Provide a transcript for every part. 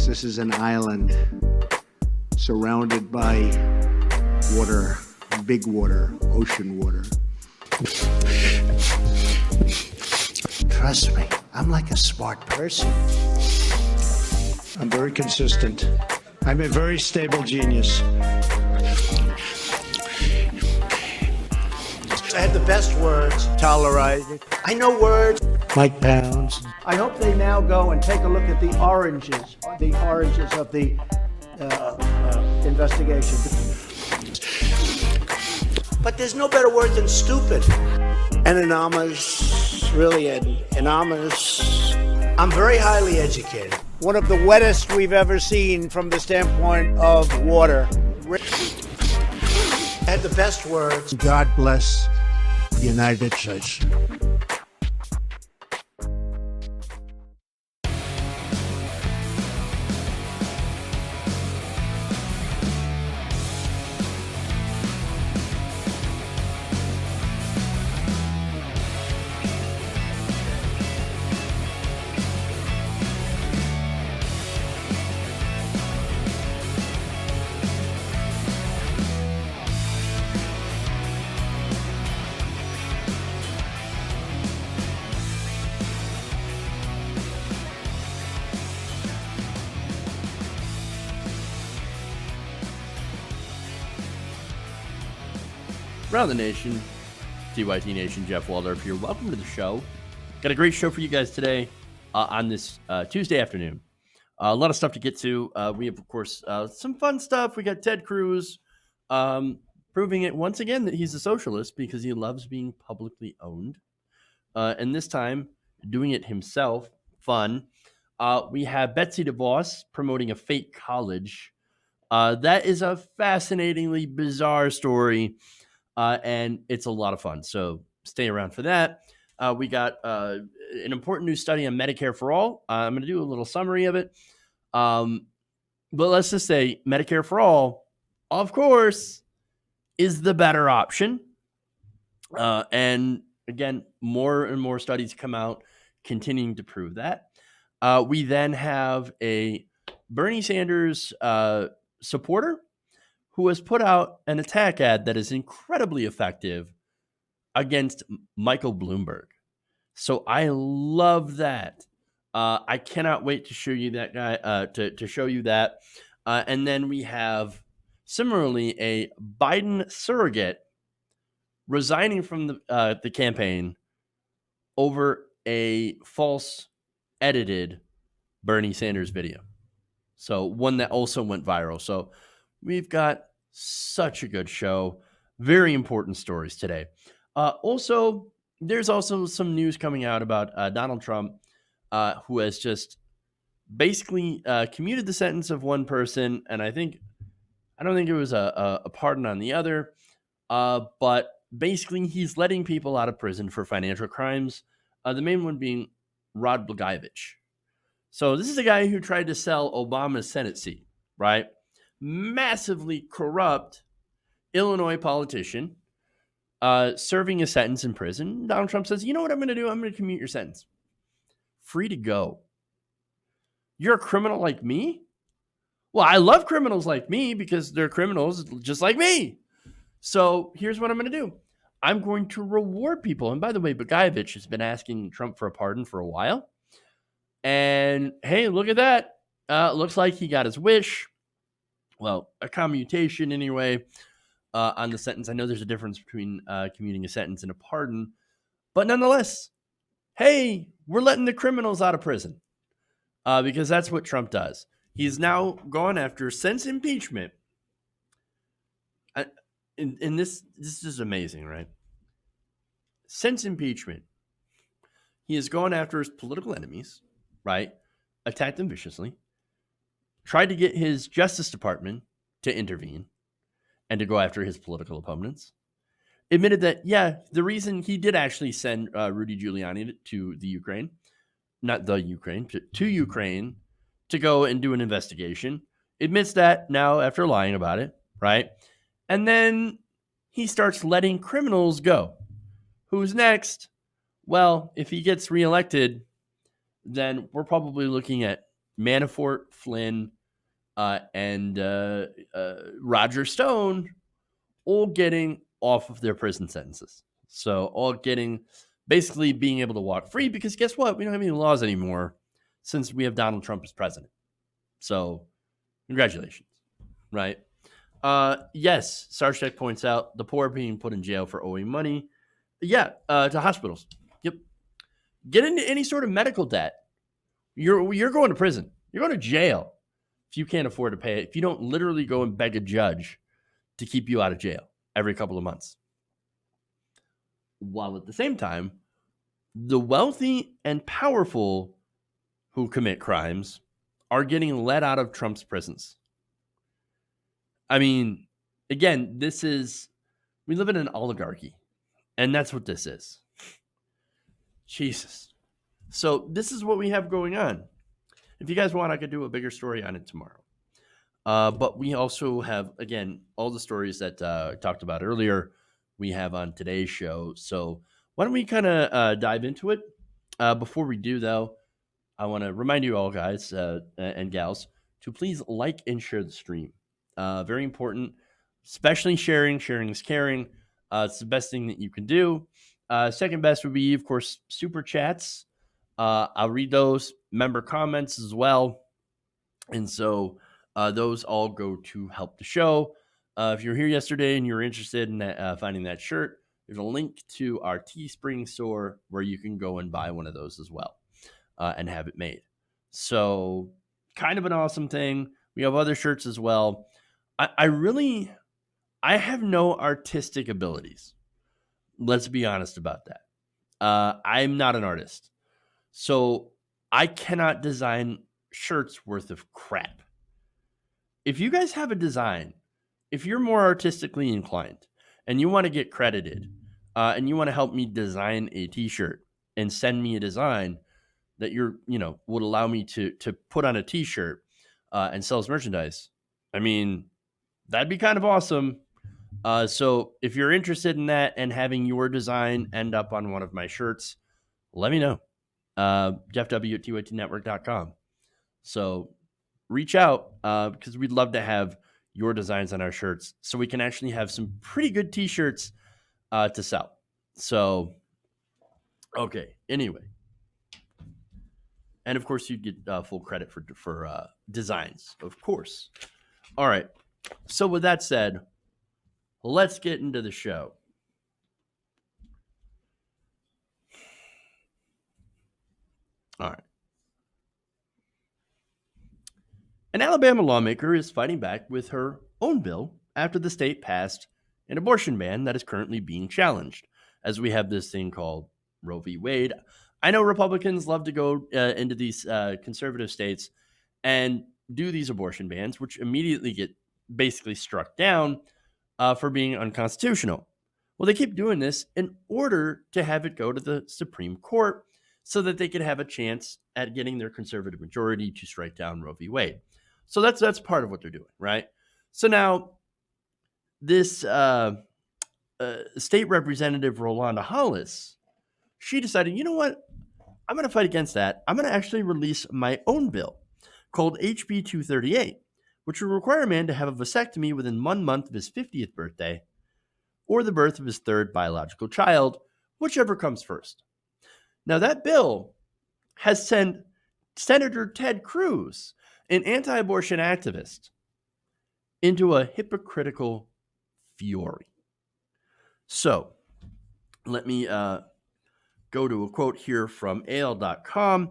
Yes, this is an island surrounded by water, big water, ocean water. Trust me, I'm like a smart person. I'm very consistent. I'm a very stable genius. I had the best words. Tolerated. I know words. Mike Pounds. I hope they now go and take a look at the oranges of the investigation. But there's no better word than stupid. Anonymous, really anonymous. I'm very highly educated. One of the wettest we've ever seen from the standpoint of water. I had the best words. God bless the United States. Around the nation, TYT Nation, Jeff Waldorf here. Welcome to the show. Got a great show for you guys today on this Tuesday afternoon. A lot of stuff to get to. We have, of course, some fun stuff. We got Ted Cruz proving it once again that he's a socialist because he loves being publicly owned. And this time, doing it himself. Fun. We have Betsy DeVos promoting a fake college. That is a fascinatingly bizarre story. And it's a lot of fun. So stay around for that. We got an important new study on Medicare for all. I'm going to do a little summary of it. But let's just say Medicare for all, of course, is the better option. And again, more and more studies come out continuing to prove that. We then have a Bernie Sanders supporter who has put out an attack ad that is incredibly effective against Michael Bloomberg. So I love that. I cannot wait to show you that guy, to show you that. And then we have, similarly, a Biden surrogate resigning from the campaign over a false edited Bernie Sanders video. So one that also went viral. So we've got such a good show. Very important stories today. Also, there's also some news coming out about Donald Trump, who has just basically commuted the sentence of one person. And I don't think it was a pardon on the other. But basically, he's letting people out of prison for financial crimes. The main one being Rod Blagojevich. So this is a guy who tried to sell Obama's Senate seat, right? Massively corrupt Illinois politician serving a sentence in prison. Donald Trump says, you know what I'm going to do? I'm going to commute your sentence. Free to go. You're a criminal like me? Well, I love criminals like me because they're criminals just like me. So here's what I'm going to do. I'm going to reward people. And by the way, Blagojevich has been asking Trump for a pardon for a while. And hey, look at that. Looks like he got his wish. Well, a commutation anyway on the sentence. I know there's a difference between commuting a sentence and a pardon. But nonetheless, hey, we're letting the criminals out of prison because that's what Trump does. He's now gone after, since impeachment. And this is amazing, right? Since impeachment, he has gone after his political enemies, right? Attacked them viciously. Tried to get his Justice Department to intervene and to go after his political opponents. Admitted that, yeah, the reason he did actually send Rudy Giuliani to the Ukraine, not the Ukraine, to Ukraine to go and do an investigation. Admits that now after lying about it, right? And then he starts letting criminals go. Who's next? Well, if he gets reelected, then we're probably looking at Manafort, Flynn, and Roger Stone all getting off of their prison sentences. So all getting basically being able to walk free because guess what? We don't have any laws anymore since we have Donald Trump as president. So congratulations, right? Yes, Sarchek points out the poor being put in jail for owing money. Yeah, to hospitals. Yep. Get into any sort of medical debt. You're going to prison. You're going to jail if you can't afford to pay it. If you don't literally go and beg a judge to keep you out of jail every couple of months. While at the same time, the wealthy and powerful who commit crimes are getting let out of Trump's prisons. I mean, again, we live in an oligarchy, and that's what this is. Jesus. So this is what we have going on. If you guys want, I could do a bigger story on it tomorrow. But we also have, again, all the stories that I talked about earlier, we have on today's show. So why don't we kind of dive into it? Before we do, though, I want to remind you all, guys and gals, to please like and share the stream. Very important, especially sharing. Sharing is caring. It's the best thing that you can do. Second best would be, of course, super chats. I'll read those member comments as well. And so those all go to help the show. If you're here yesterday and you're interested in finding that shirt, there's a link to our Teespring store where you can go and buy one of those as well and have it made. So kind of an awesome thing. We have other shirts as well. I have no artistic abilities. Let's be honest about that. I'm not an artist. So I cannot design shirts worth of crap. If you guys have a design, if you're more artistically inclined and you want to get credited and you want to help me design a t-shirt and send me a design that would allow me to put on a t-shirt and sell as merchandise, I mean, that'd be kind of awesome. So if you're interested in that and having your design end up on one of my shirts, let me know. JeffW@TYTnetwork.com. So reach out because we'd love to have your designs on our shirts so we can actually have some pretty good t-shirts to sell. So, okay. Anyway. And of course, you'd get full credit for designs, of course. All right. So with that said, let's get into the show. All right. An Alabama lawmaker is fighting back with her own bill after the state passed an abortion ban that is currently being challenged, as we have this thing called Roe v. Wade. I know Republicans love to go into these conservative states and do these abortion bans, which immediately get basically struck down for being unconstitutional. Well, they keep doing this in order to have it go to the Supreme Court so that they could have a chance at getting their conservative majority to strike down Roe v. Wade. So that's part of what they're doing, right? So now this state representative, Rolanda Hollis, she decided, you know what? I'm going to fight against that. I'm going to actually release my own bill called HB 238, which will require a man to have a vasectomy within 1 month of his 50th birthday or the birth of his third biological child, whichever comes first. Now, that bill has sent Senator Ted Cruz, an anti-abortion activist, into a hypocritical fury. So, let me go to a quote here from AL.com,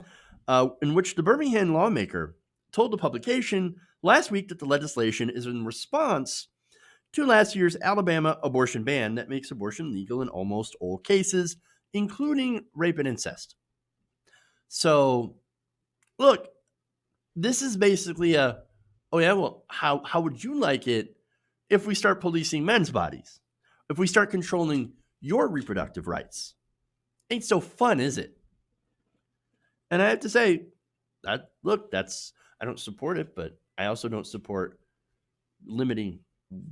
in which the Birmingham lawmaker told the publication last week that the legislation is in response to last year's Alabama abortion ban that makes abortion legal in almost all cases, including rape and incest. So, look, this is basically how would you like it if we start policing men's bodies? If we start controlling your reproductive rights? Ain't so fun, is it? And I have to say, I don't support it, but I also don't support limiting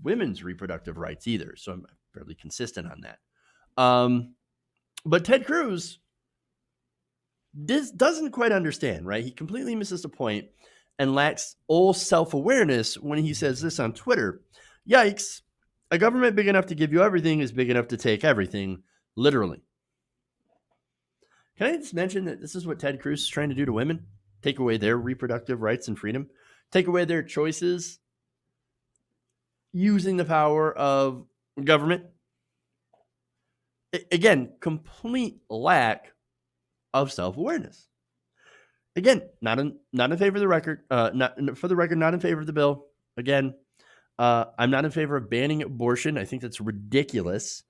women's reproductive rights either. So I'm fairly consistent on that. But Ted Cruz, this doesn't quite understand, right? He completely misses the point and lacks all self-awareness when he says this on Twitter. Yikes. A government big enough to give you everything is big enough to take everything, literally. Can I just mention that this is what Ted Cruz is trying to do to women? Take away their reproductive rights and freedom, take away their choices using the power of government. Again, complete lack of self-awareness. Again, not in favor of the record. Not in favor of the bill. Again, I'm not in favor of banning abortion. I think that's ridiculous.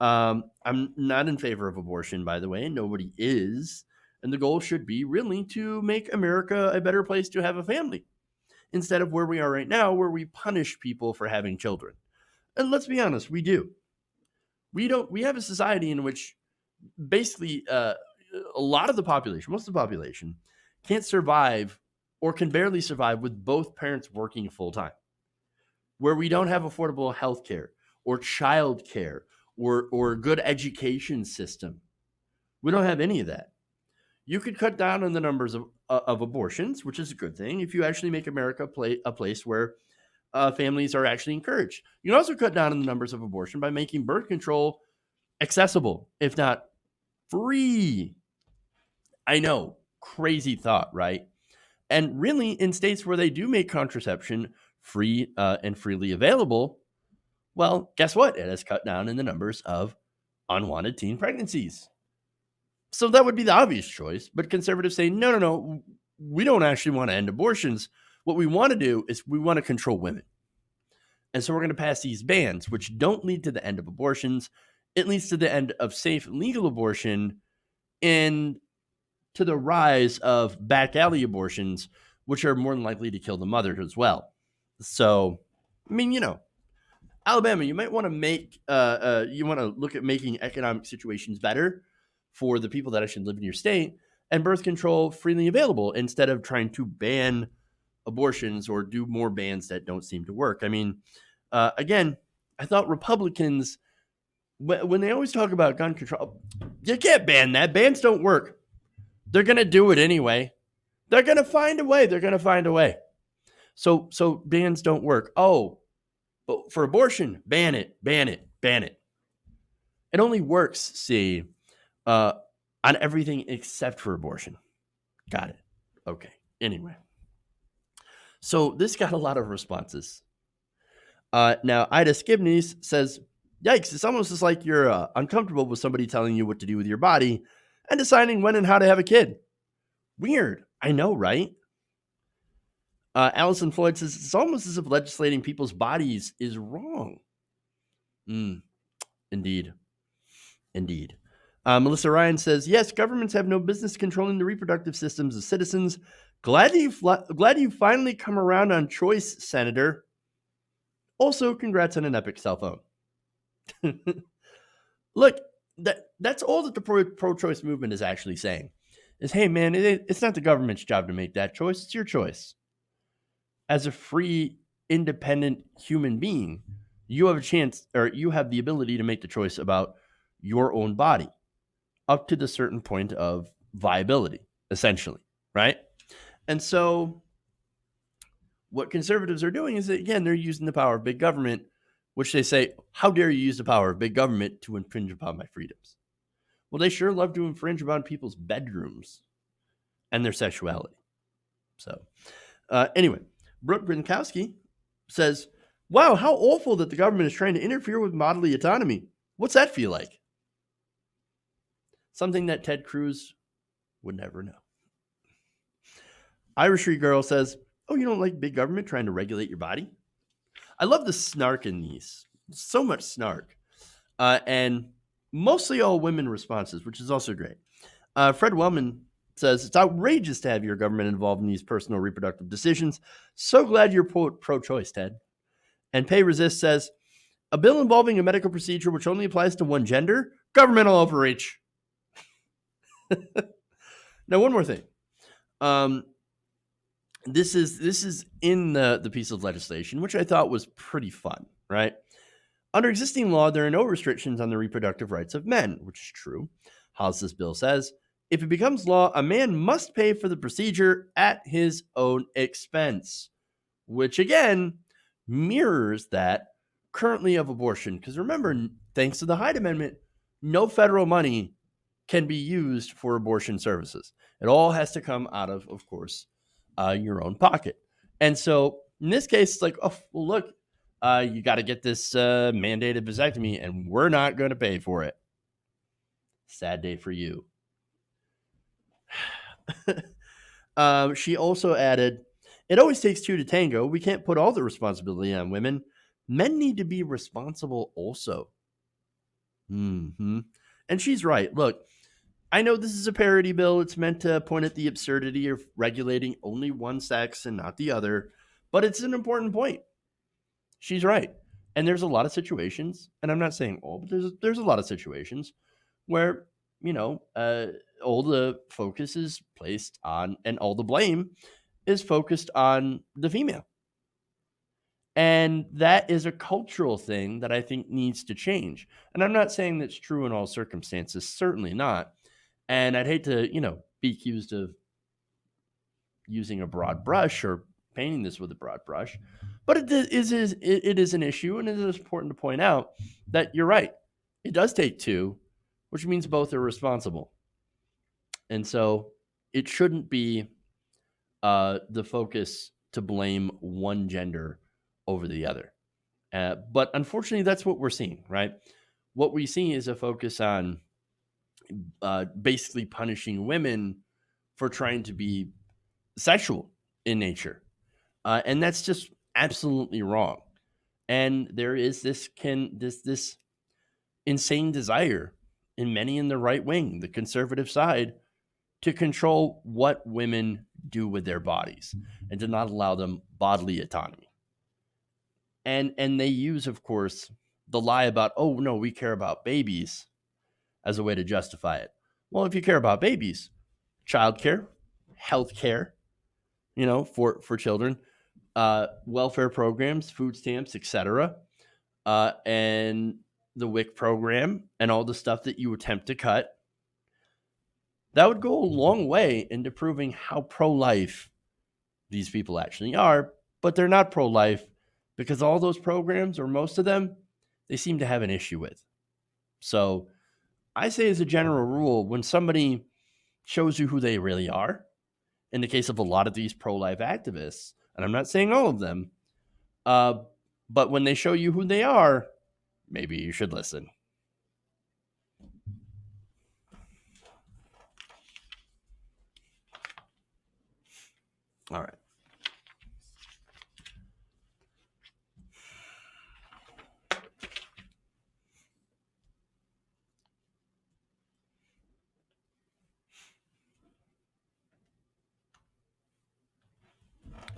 I'm not in favor of abortion, by the way. Nobody is. And the goal should be really to make America a better place to have a family, instead of where we are right now, where we punish people for having children. And let's be honest, we do. We have a society in which basically a lot of the population, most of the population, can't survive or can barely survive with both parents working full time, where we don't have affordable health care or child care or good education system. We don't have any of that. You could cut down on the numbers of abortions, which is a good thing, if you actually make America a place where families are actually encouraged. You can also cut down on the numbers of abortion by making birth control accessible, if not free. I know, crazy thought, right? And really, in states where they do make contraception free and freely available, well, guess what? It has cut down in the numbers of unwanted teen pregnancies. So that would be the obvious choice. But conservatives say, no, we don't actually want to end abortions. What we want to do is we want to control women. And so we're going to pass these bans, which don't lead to the end of abortions. It leads to the end of safe, legal abortion and to the rise of back alley abortions, which are more than likely to kill the mother as well. So, I mean, Alabama, you might want to look at making economic situations better for the people that actually live in your state and birth control freely available instead of trying to ban abortions or do more bans that don't seem to work. I mean, again, I thought Republicans, when they always talk about gun control, you can't ban that. Bans don't work. They're going to do it anyway. They're going to find a way. So bans don't work. Oh, but for abortion, ban it. It only works, see, on everything except for abortion. Got it. Okay. Anyway. So this got a lot of responses. Now, Ida Skibney's says, yikes, it's almost just like you're uncomfortable with somebody telling you what to do with your body and deciding when and how to have a kid. Weird. I know, right? Allison Floyd says, it's almost as if legislating people's bodies is wrong. Indeed. Melissa Ryan says, yes, governments have no business controlling the reproductive systems of citizens. Glad you finally come around on choice, Senator. Also, congrats on an epic cell phone. Look, that's all that the pro-choice movement is actually saying. Is, hey, man, it's not the government's job to make that choice. It's your choice. As a free, independent human being, you have a chance, or you have the ability to make the choice about your own body up to the certain point of viability, essentially, right? And so what conservatives are doing is that, again, they're using the power of big government, which they say, how dare you use the power of big government to infringe upon my freedoms? Well, they sure love to infringe upon people's bedrooms and their sexuality. So anyway, Brooke Brinkowski says, wow, how awful that the government is trying to interfere with bodily autonomy. What's that feel like? Something that Ted Cruz would never know. Irishry Girl says, oh, you don't like big government trying to regulate your body? I love the snark in these. So much snark. And mostly all women responses, which is also great. Fred Wellman says, it's outrageous to have your government involved in these personal reproductive decisions. So glad you're pro-choice, Ted. And Pay Resist says, a bill involving a medical procedure which only applies to one gender? Governmental overreach. Now, one more thing. This is in the piece of legislation, which I thought was pretty fun, right? Under existing law, there are no restrictions on the reproductive rights of men, which is true. As this bill says, If it becomes law, a man must pay for the procedure at his own expense, which again mirrors that currently of abortion. Because remember, thanks to the Hyde Amendment, no federal money can be used for abortion services. It all has to come out of course, your own pocket. And so in this case, it's like, oh, well, look, you got to get this mandated vasectomy, and we're not going to pay for it. Sad day for you. She also added, it always takes two to tango. We can't put all the responsibility on women. Men need to be responsible also. Mm-hmm. And she's right. Look, I know this is a parody bill. It's meant to point at the absurdity of regulating only one sex and not the other, but it's an important point. She's right. And there's a lot of situations, and I'm not saying all, but there's a lot of situations where, all the focus is placed on, and all the blame is focused on the female. And that is a cultural thing that I think needs to change. And I'm not saying that's true in all circumstances, certainly not. And I'd hate to, be accused of using a broad brush or painting this with a broad brush. But it is an issue, and it is important to point out that you're right. It does take two, which means both are responsible. And so it shouldn't be the focus to blame one gender over the other. But unfortunately, that's what we're seeing, right? What we see is a focus on basically punishing women for trying to be sexual in nature. And that's just absolutely wrong. And there is this insane desire in many in the right wing, the conservative side, to control what women do with their bodies and to not allow them bodily autonomy. And they use, of course, the lie about, oh, no, we care about babies as a way to justify it. Well, if you care about babies, childcare, healthcare, for children, welfare programs, food stamps, etc., and the WIC program and all the stuff that you attempt to cut, that would go a long way into proving how pro-life these people actually are. But they're not pro-life because all those programs, or most of them, they seem to have an issue with. So I say, as a general rule, when somebody shows you who they really are, in the case of a lot of these pro-life activists, and I'm not saying all of them, but when they show you who they are, maybe you should listen. All right.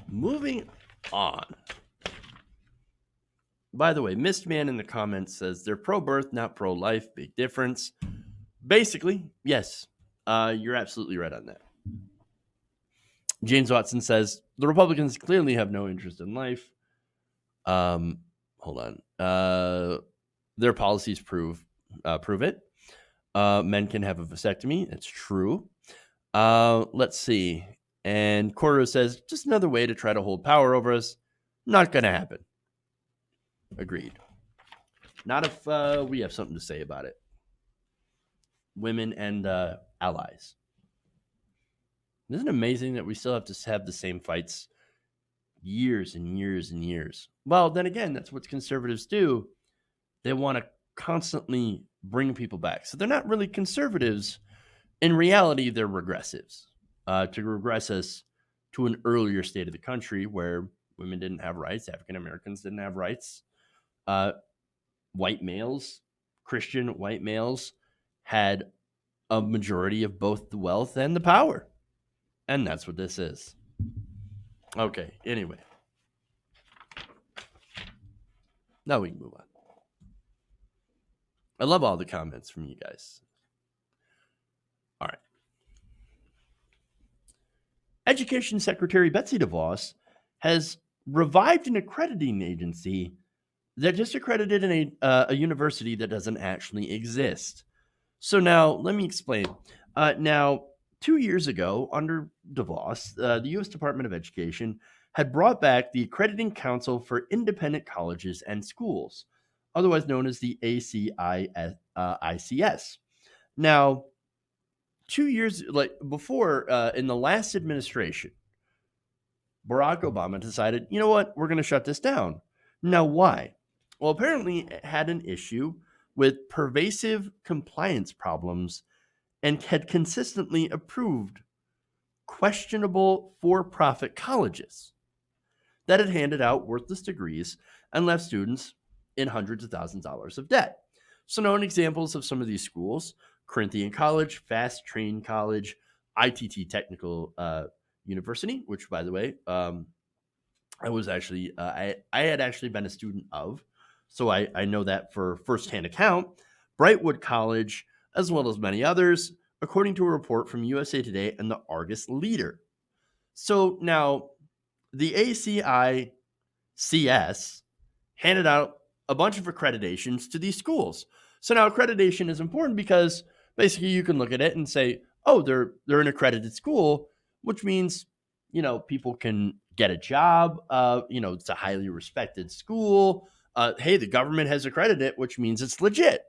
Moving on. By the way, Mist Man in the comments says they're pro-birth, not pro-life. Big difference. Basically, yes. You're absolutely right on that. James Watson says the Republicans clearly have no interest in life. Hold on. Their policies prove it. Men can have a vasectomy. That's true. Let's see. And Coro says, just another way to try to hold power over us. Not going to happen. Agreed. Not if we have something to say about it. Women and allies. Isn't it amazing that we still have to have the same fights years and years and years? Well, then again, that's what conservatives do. They want to constantly bring people back. So they're not really conservatives. In reality, they're regressives. To regress us to an earlier state of the country where women didn't have rights, African Americans didn't have rights. White males, Christian white males, had a majority of both the wealth and the power. And that's what this is. Okay, anyway. Now we can move on. I love all the comments from you guys. All right. Education Secretary Betsy DeVos has revived an accrediting agency that just accredited a university that doesn't actually exist. So now, let me explain. Now, 2 years ago, under DeVos, the U.S. Department of Education had brought back the Accrediting Council for Independent Colleges and Schools, otherwise known as the ICS. Now, 2 years before, in the last administration, Barack Obama decided, you know what, we're going to shut this down. Now, why? Well, apparently it had an issue with pervasive compliance problems and had consistently approved questionable for-profit colleges that had handed out worthless degrees and left students in hundreds of thousands of dollars of debt. So known examples of some of these schools: Corinthian College, Fast Train College, ITT Technical University, which, by the way, I was actually I had actually been a student of, so I know that for firsthand account. Brightwood College, as well as many others, according to a report from USA Today and the Argus Leader. So now the ACICS handed out a bunch of accreditations to these schools. So now accreditation is important because basically you can look at it and say, oh, they're an accredited school, which means, people can get a job. It's a highly respected school. Hey, the government has accredited it, which means it's legit.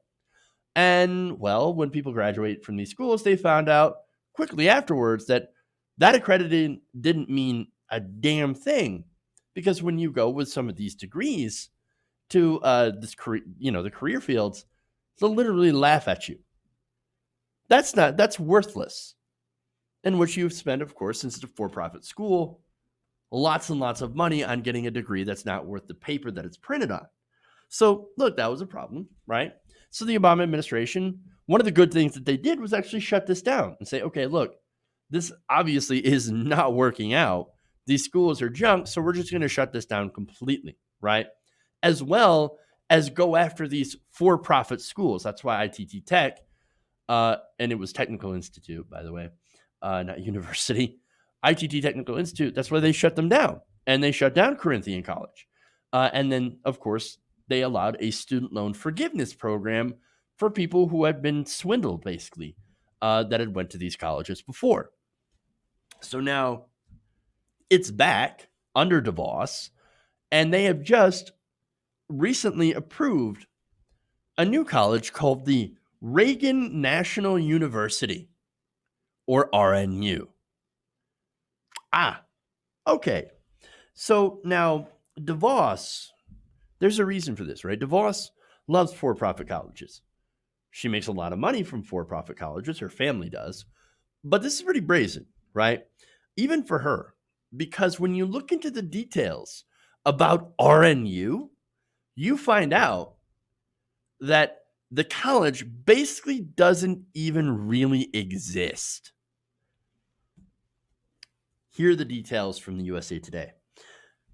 And, well, when people graduate from these schools, they found out quickly afterwards that accrediting didn't mean a damn thing, because when you go with some of these degrees to the career fields, they'll literally laugh at you. That's worthless. And what you've spent, of course, since it's a for-profit school, lots and lots of money on getting a degree that's not worth the paper that it's printed on. So, look, that was a problem, right? So the Obama administration, one of the good things that they did was actually shut this down and say, okay, look, this obviously is not working out. These schools are junk, so we're just going to shut this down completely, right? As well as go after these for-profit schools. That's why ITT Tech, and it was Technical Institute, by the way, not university. ITT Technical Institute, that's why they shut them down. And they shut down Corinthian College. And then, of course, they allowed a student loan forgiveness program for people who had been swindled, basically, that had went to these colleges before. So now it's back under DeVos, and they have just recently approved a new college called the Reagan National University, or RNU. Okay. So now DeVos, there's a reason for this, right? DeVos loves for-profit colleges. She makes a lot of money from for-profit colleges. Her family does. But this is pretty brazen, right? Even for her, because when you look into the details about RNU, you find out that the college basically doesn't even really exist. Here are the details from the USA Today.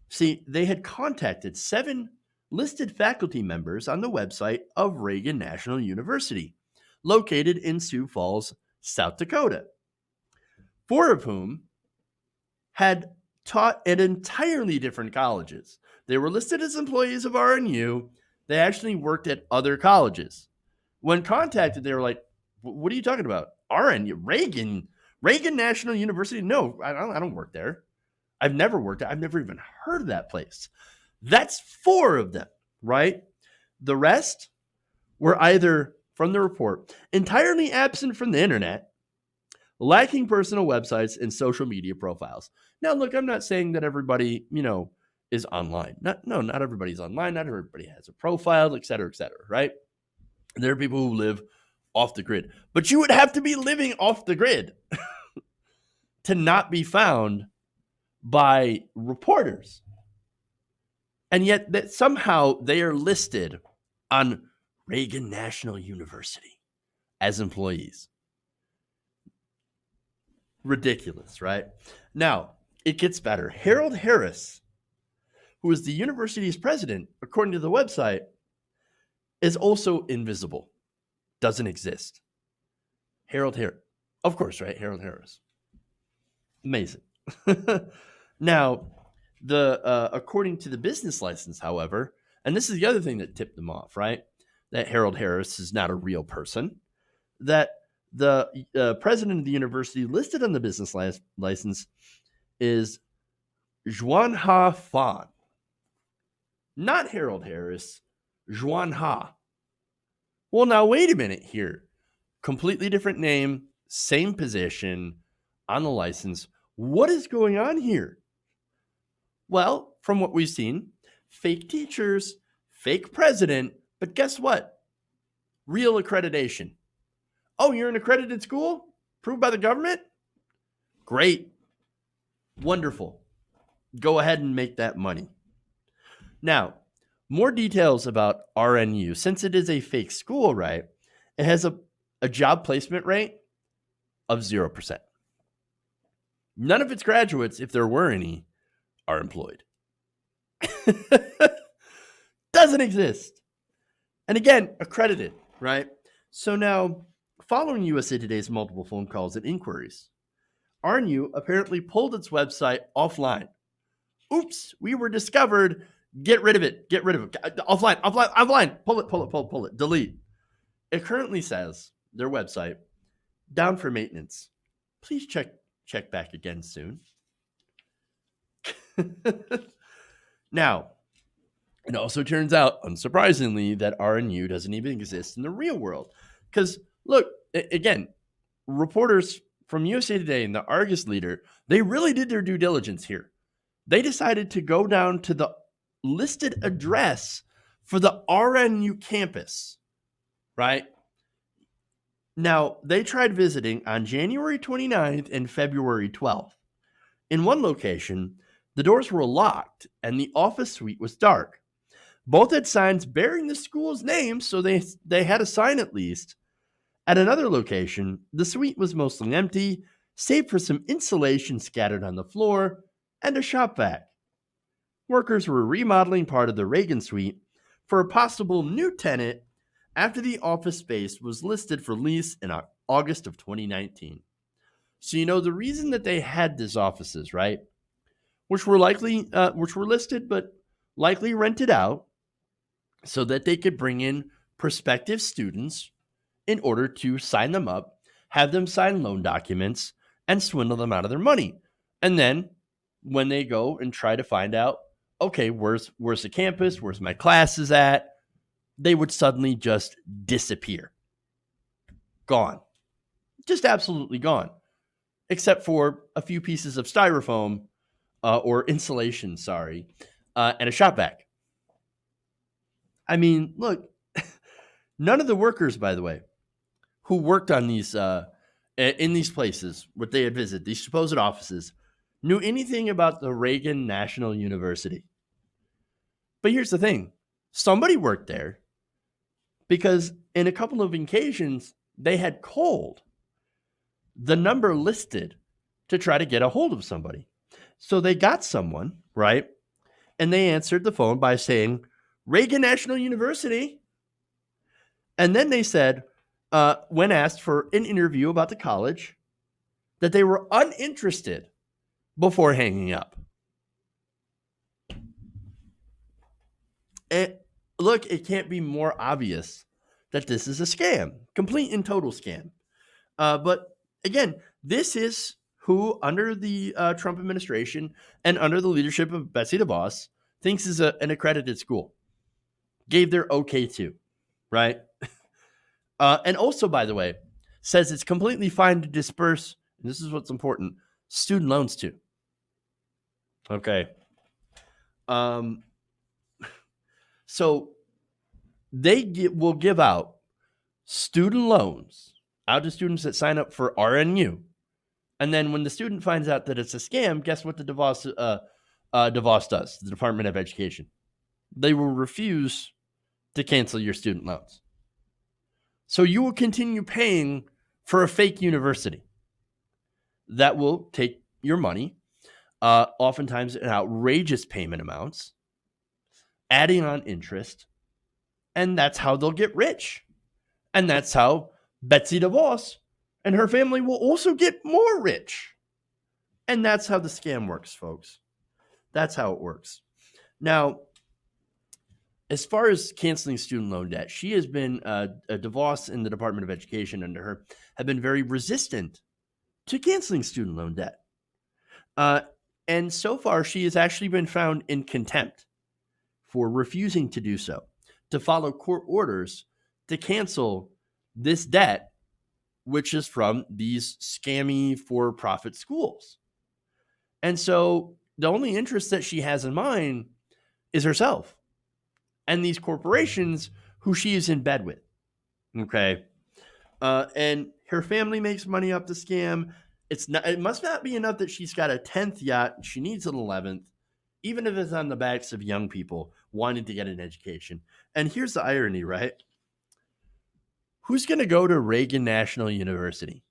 See, they had contacted 7 listed faculty members on the website of Reagan National University, located in Sioux Falls, South Dakota, 4 of whom had taught at entirely different colleges. They were listed as employees of RNU. They actually worked at other colleges. When contacted, they were like, what are you talking about? RNU? Reagan National University? No, I don't work there. I've never worked there. I've never even heard of that place. That's 4 of them, right? The rest were either, from the report, entirely absent from the internet, lacking personal websites and social media profiles. Now, look, I'm not saying that everybody, is online. Not everybody's online. Not everybody has a profile, et cetera, right? There are people who live off the grid. But you would have to be living off the grid to not be found by reporters. And yet that somehow they are listed on Reagan National University as employees. Ridiculous, right? Now, it gets better. Harold Harris, who is the university's president, according to the website, is also invisible. Doesn't exist. Harold Harris. Of course, right? Harold Harris. Amazing. Now, according to the business license, however, and this is the other thing that tipped them off, right? That Harold Harris is not a real person. That The president of the university listed on the business license is Juan Ha Fan, not Harold Harris, Juan Ha. Well, now wait a minute here. Completely different name, same position on the license. What is going on here? Well, from what we've seen, fake teachers, fake president, but guess what? Real accreditation. Oh, you're an accredited school? Approved by the government? Great. Wonderful. Go ahead and make that money. Now, more details about RNU. Since it is a fake school, right? It has a job placement rate of 0%. None of its graduates, if there were any, are employed. Doesn't exist. And again, accredited, right? So now, following USA Today's multiple phone calls and inquiries, RNU apparently pulled its website offline. Oops, we were discovered. Get rid of it. Get rid of it. Offline. Pull it. Delete. It currently says, their website, down for maintenance. Please check back again soon. Now, it also turns out, unsurprisingly, that RNU doesn't even exist in the real world. Because, look, again, reporters from USA Today and the Argus Leader, they really did their due diligence here. They decided to go down to the listed address for the RNU campus, right? Now, they tried visiting on January 29th and February 12th. In one location, the doors were locked and the office suite was dark. Both had signs bearing the school's name, so they had a sign at least. At another location, the suite was mostly empty, save for some insulation scattered on the floor and a shop vac. Workers were remodeling part of the Reagan suite for a possible new tenant after the office space was listed for lease in August of 2019. So you know the reason that they had these offices, right? Which were listed, but likely rented out so that they could bring in prospective students in order to sign them up, have them sign loan documents, and swindle them out of their money. And then when they go and try to find out, okay, where's the campus? Where's my classes at? They would suddenly just disappear. Gone. Just absolutely gone. Except for a few pieces of styrofoam or insulation, and a shop vac. I mean, look, none of the workers, by the way, who worked on these in these places, what they had visited, these supposed offices, knew anything about the Reagan National University. But here's the thing. Somebody worked there because in a couple of occasions, they had called the number listed to try to get a hold of somebody. So they got someone, right? And they answered the phone by saying, Reagan National University. And then they said, when asked for an interview about the college, that they were uninterested before hanging up. And look, it can't be more obvious that this is a scam, complete and total scam. But again, this is who, under the Trump administration and under the leadership of Betsy DeVos, thinks is an accredited school. Gave their okay to, right? And also, by the way, says it's completely fine to disperse, and this is what's important, student loans too. Okay. So they will give out student loans out to students that sign up for RNU. And then when the student finds out that it's a scam, guess what the DeVos does, the Department of Education? They will refuse to cancel your student loans. So you will continue paying for a fake university that will take your money, oftentimes in outrageous payment amounts, adding on interest, and that's how they'll get rich. And that's how Betsy DeVos and her family will also get more rich. And that's how the scam works, folks. That's how it works. Now, as far as canceling student loan debt, she has been DeVos in the Department of Education under her have been very resistant to canceling student loan debt. Uh, and so far, she has actually been found in contempt for refusing to do so, to follow court orders to cancel this debt, which is from these scammy for-profit schools. And so the only interest that she has in mind is herself and these corporations who she is in bed with. Okay. And her family makes money off the scam. It must not be enough that she's got a 10th yacht. She needs an 11th, even if it's on the backs of young people wanting to get an education. And here's the irony, right? Who's going to go to Reagan National University?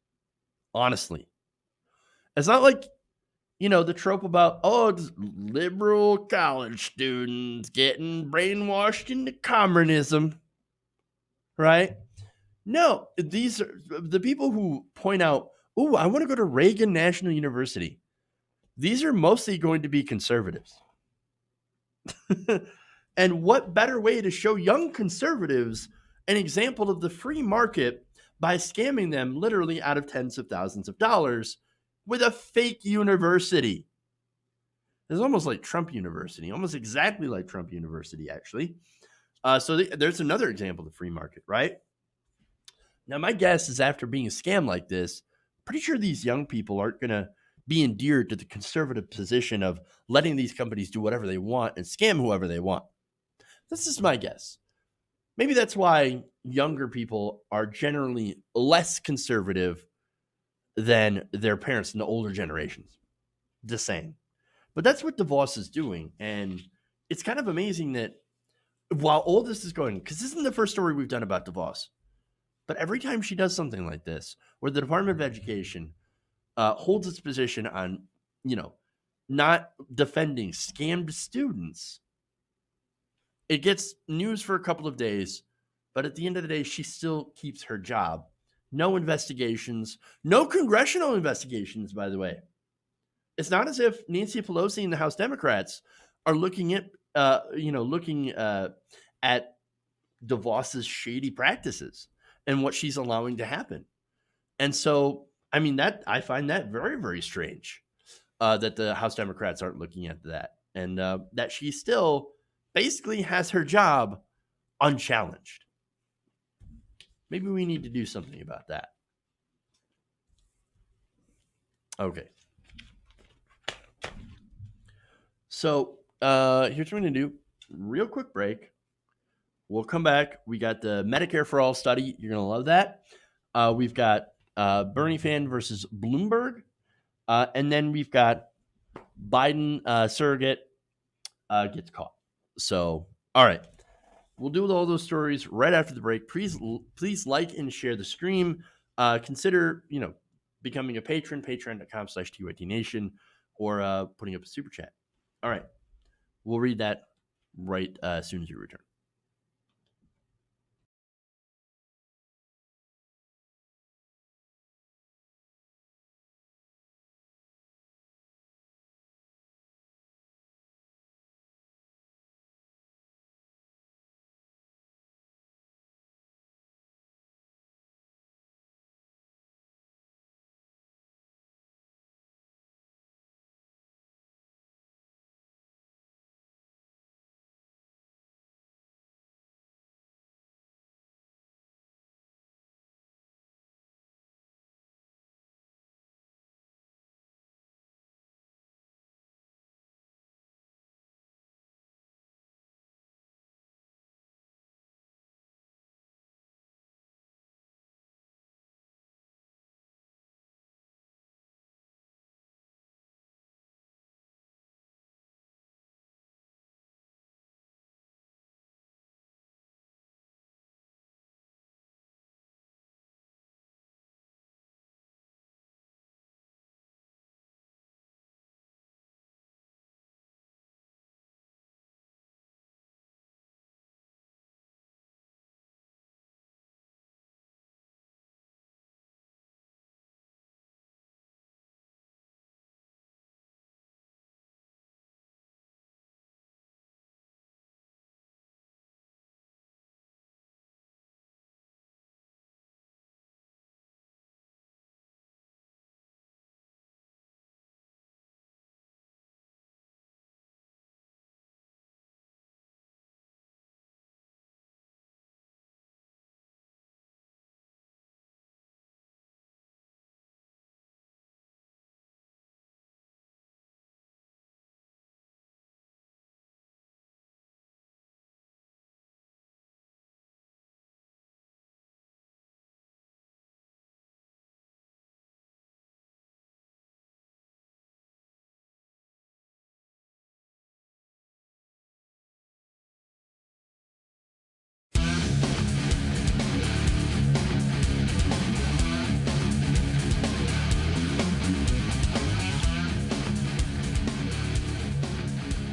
Honestly, it's not like, the trope about, it's liberal college students getting brainwashed into communism, right? No, these are the people who point out, I want to go to Reagan National University. These are mostly going to be conservatives. And what better way to show young conservatives an example of the free market by scamming them literally out of tens of thousands of dollars with a fake university? It's almost like Trump University, almost exactly like Trump University, actually. There's another example of the free market, right? Now, my guess is after being a scam like this, pretty sure these young people aren't going to be endeared to the conservative position of letting these companies do whatever they want and scam whoever they want. This is my guess. Maybe that's why younger people are generally less conservative than their parents in the older generations. Just saying. But that's what DeVos is doing. And it's kind of amazing that while all this is going, because this isn't the first story we've done about DeVos, but every time she does something like this, where the Department of Education holds its position on, not defending scammed students, it gets news for a couple of days, but at the end of the day, she still keeps her job. No investigations, no congressional investigations, by the way. It's not as if Nancy Pelosi and the House Democrats are looking at DeVos's shady practices and what she's allowing to happen. And so, I find that very, very strange that the House Democrats aren't looking at that, and that she still basically has her job unchallenged. Maybe we need to do something about that. Okay. So here's what we're going to do. Real quick break. We'll come back. We got the Medicare for All study. You're going to love that. We've got Bernie fan versus Bloomberg. And then we've got Biden surrogate gets caught. So, all right. We'll do all those stories right after the break. Please like and share the stream. Consider, becoming a patron, patreon.com/TYTNation, or putting up a super chat. All right. We'll read that right as soon as you return.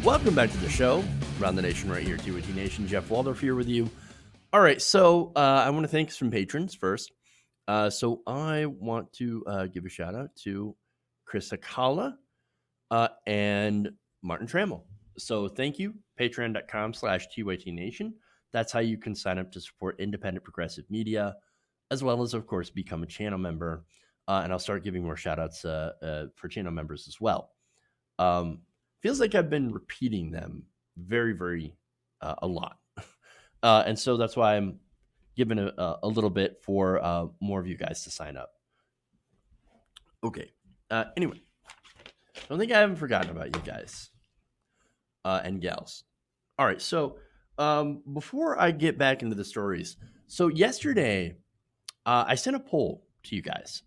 Welcome back to the show. Around the Nation right here, TYT Nation. Jeff Waldorf here with you. All right, so I want to thank some patrons first. So I want to give a shout out to Chris Akala and Martin Trammell. So thank you, patreon.com/TYT Nation. That's how you can sign up to support independent progressive media, as well as, of course, become a channel member. And I'll start giving more shout outs for channel members as well. Feels like I've been repeating them very, very a lot. And so that's why I'm giving a little bit for more of you guys to sign up. Okay. Anyway, I don't think I haven't forgotten about you guys and gals. All right. So before I get back into the stories, so yesterday I sent a poll to you guys,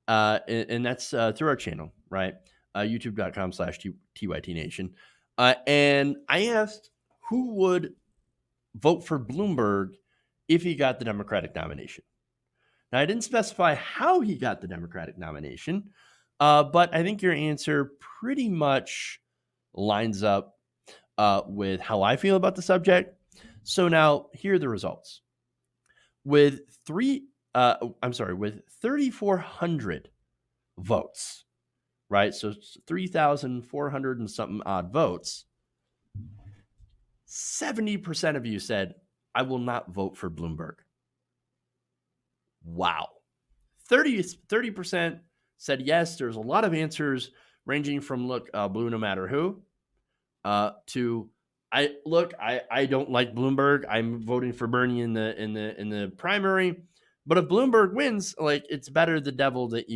and that's through our channel, right? YouTube.com/TYT Nation. And I asked who would vote for Bloomberg if he got the Democratic nomination. Now, I didn't specify how he got the Democratic nomination, but I think your answer pretty much lines up with how I feel about the subject. So now here are the results. With 3,400 votes, right? So 3,400 and something odd votes. 70% of you said, I will not vote for Bloomberg. Wow. 30% said yes. There's a lot of answers ranging from, look, blue no matter who, to I don't like Bloomberg. I'm voting for Bernie in the primary. But if Bloomberg wins, like, it's better the devil that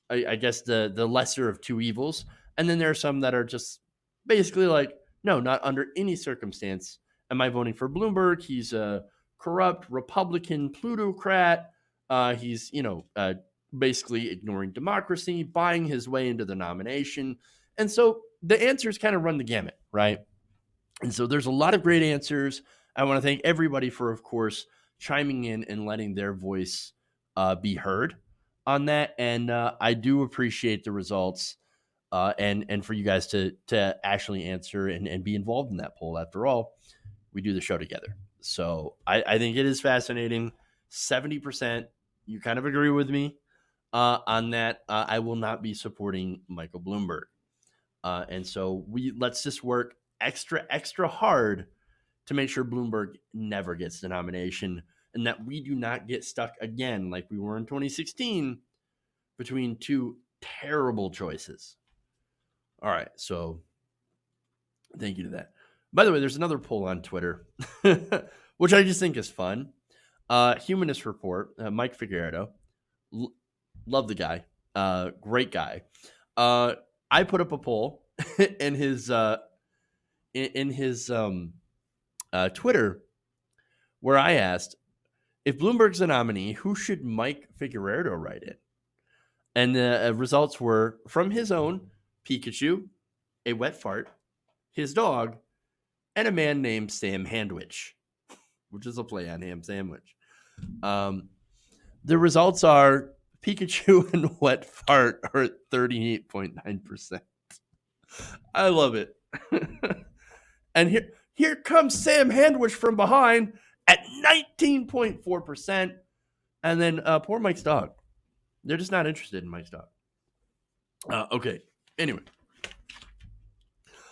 I guess the lesser of two evils. And then there are some that are just basically like, no, not under any circumstance am I voting for Bloomberg. He's a corrupt Republican plutocrat. He's, basically ignoring democracy, buying his way into the nomination. And so the answers kind of run the gamut, right? And so there's a lot of great answers. I want to thank everybody for, of course, chiming in and letting their voice be heard on that. And I do appreciate the results and for you guys to actually answer and be involved in that poll. After all, we do the show together. So I think it is fascinating. 70%, you kind of agree with me on that. I will not be supporting Michael Bloomberg. And so let's just work extra hard to make sure Bloomberg never gets the nomination and that we do not get stuck again like we were in 2016 between two terrible choices. All right, so thank you to that. By the way, there's another poll on Twitter, which I just think is fun. Humanist Report, Mike Figueredo, love the guy, great guy. I put up a poll in his Twitter where I asked, if Bloomberg's a nominee, who should Mike Figueredo write in? And the results were from his own Pikachu, a wet fart, his dog, and a man named Sam Handwich, which is a play on ham sandwich. The results are Pikachu and wet fart are at 38.9%. I love it. And here comes Sam Handwich from behind at 19.4%. And then poor Mike's dog. They're just not interested in Mike's dog. Okay. Anyway,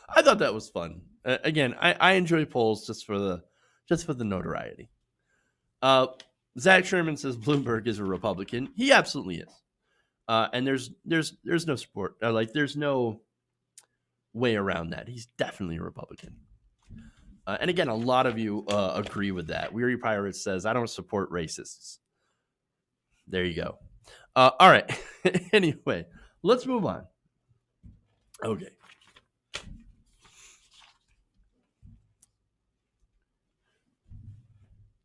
I thought that was fun. Again, I enjoy polls just for the notoriety. Zach Sherman says Bloomberg is a Republican. He absolutely is. And there's no support. There's no way around that. He's definitely a Republican. And again, a lot of you agree with that. Weary Pirate says, I don't support racists. There you go. All right. Anyway, let's move on. Okay.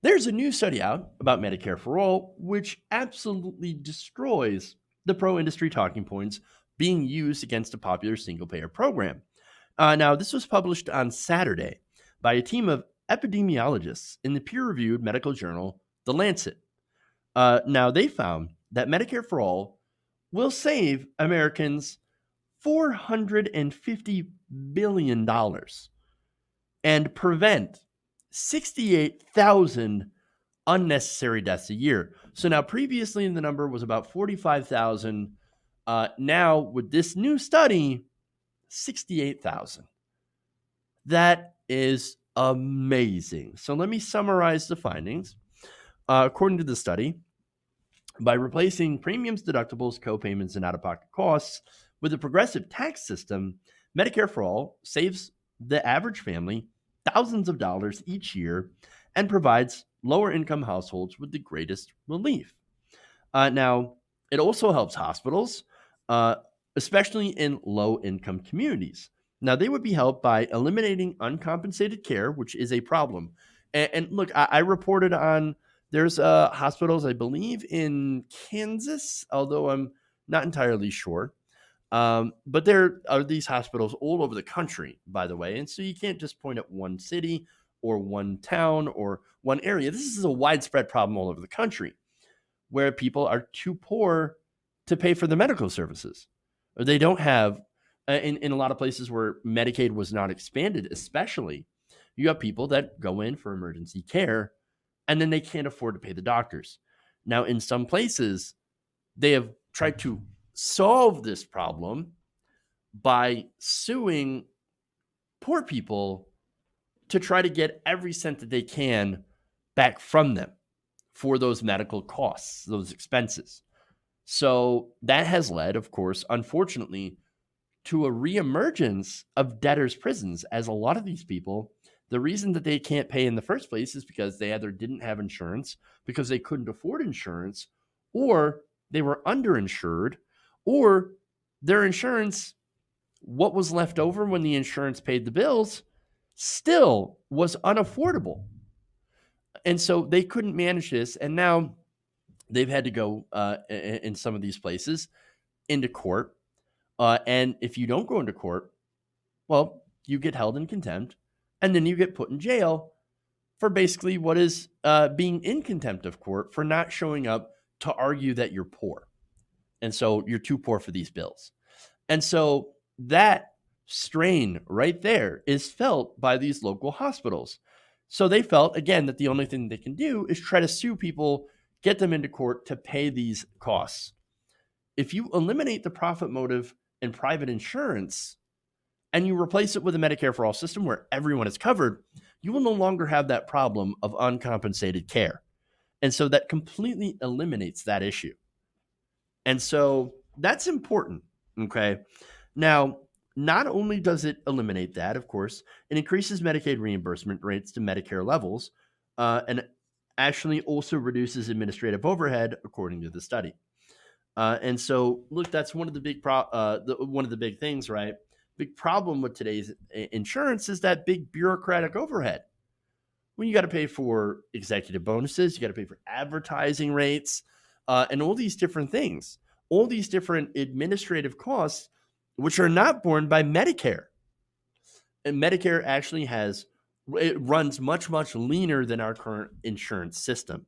There's a new study out about Medicare for All, which absolutely destroys the pro-industry talking points being used against a popular single-payer program. Now, this was published on Saturday by a team of epidemiologists in the peer-reviewed medical journal, The Lancet. Now, they found that Medicare for All will save Americans $450 billion and prevent 68,000 unnecessary deaths a year. So now previously the number was about 45,000. Now with this new study, 68,000. That is amazing. So let me summarize the findings. According to the study, by replacing premiums, deductibles, co-payments, and out-of-pocket costs with a progressive tax system, Medicare for All saves the average family thousands of dollars each year and provides lower-income households with the greatest relief. Now, it also helps hospitals, especially in low-income communities. Now, they would be helped by eliminating uncompensated care, which is a problem. And look, I reported on there's hospitals, I believe, in Kansas, although I'm not entirely sure. But there are these hospitals all over the country, by the way. And so you can't just point at one city or one town or one area. This is a widespread problem all over the country where people are too poor to pay for the medical services. Or they don't have, in a lot of places where Medicaid was not expanded, especially, you have people that go in for emergency care and then they can't afford to pay the doctors. Now, in some places, they have tried to solve this problem by suing poor people to try to get every cent that they can back from them for those medical costs, those expenses. So that has led, of course, unfortunately, to a reemergence of debtors' prisons, as a lot of these people, the reason that they can't pay in the first place is because they either didn't have insurance, because they couldn't afford insurance, or they were underinsured, or their insurance, what was left over when the insurance paid the bills, still was unaffordable. And so they couldn't manage this. And now they've had to go in some of these places into court. And if you don't go into court, well, you get held in contempt. And then you get put in jail for basically what is being in contempt of court for not showing up to argue that you're poor. And so you're too poor for these bills. And so that strain right there is felt by these local hospitals. So they felt, again, that the only thing they can do is try to sue people, get them into court to pay these costs. If you eliminate the profit motive in private insurance, and you replace it with a Medicare for All system where everyone is covered, you will no longer have that problem of uncompensated care. And so that completely eliminates that issue. And so that's important, okay? Now, not only does it eliminate that, of course, it increases Medicaid reimbursement rates to Medicare levels, and actually also reduces administrative overhead, according to the study. And so, look, that's one of the big things, right? Big problem with today's insurance is that big bureaucratic overhead. When you got to pay for executive bonuses, you got to pay for advertising rates, and all these different things, all these different administrative costs, which are not borne by Medicare. And Medicare actually it runs much, much leaner than our current insurance system.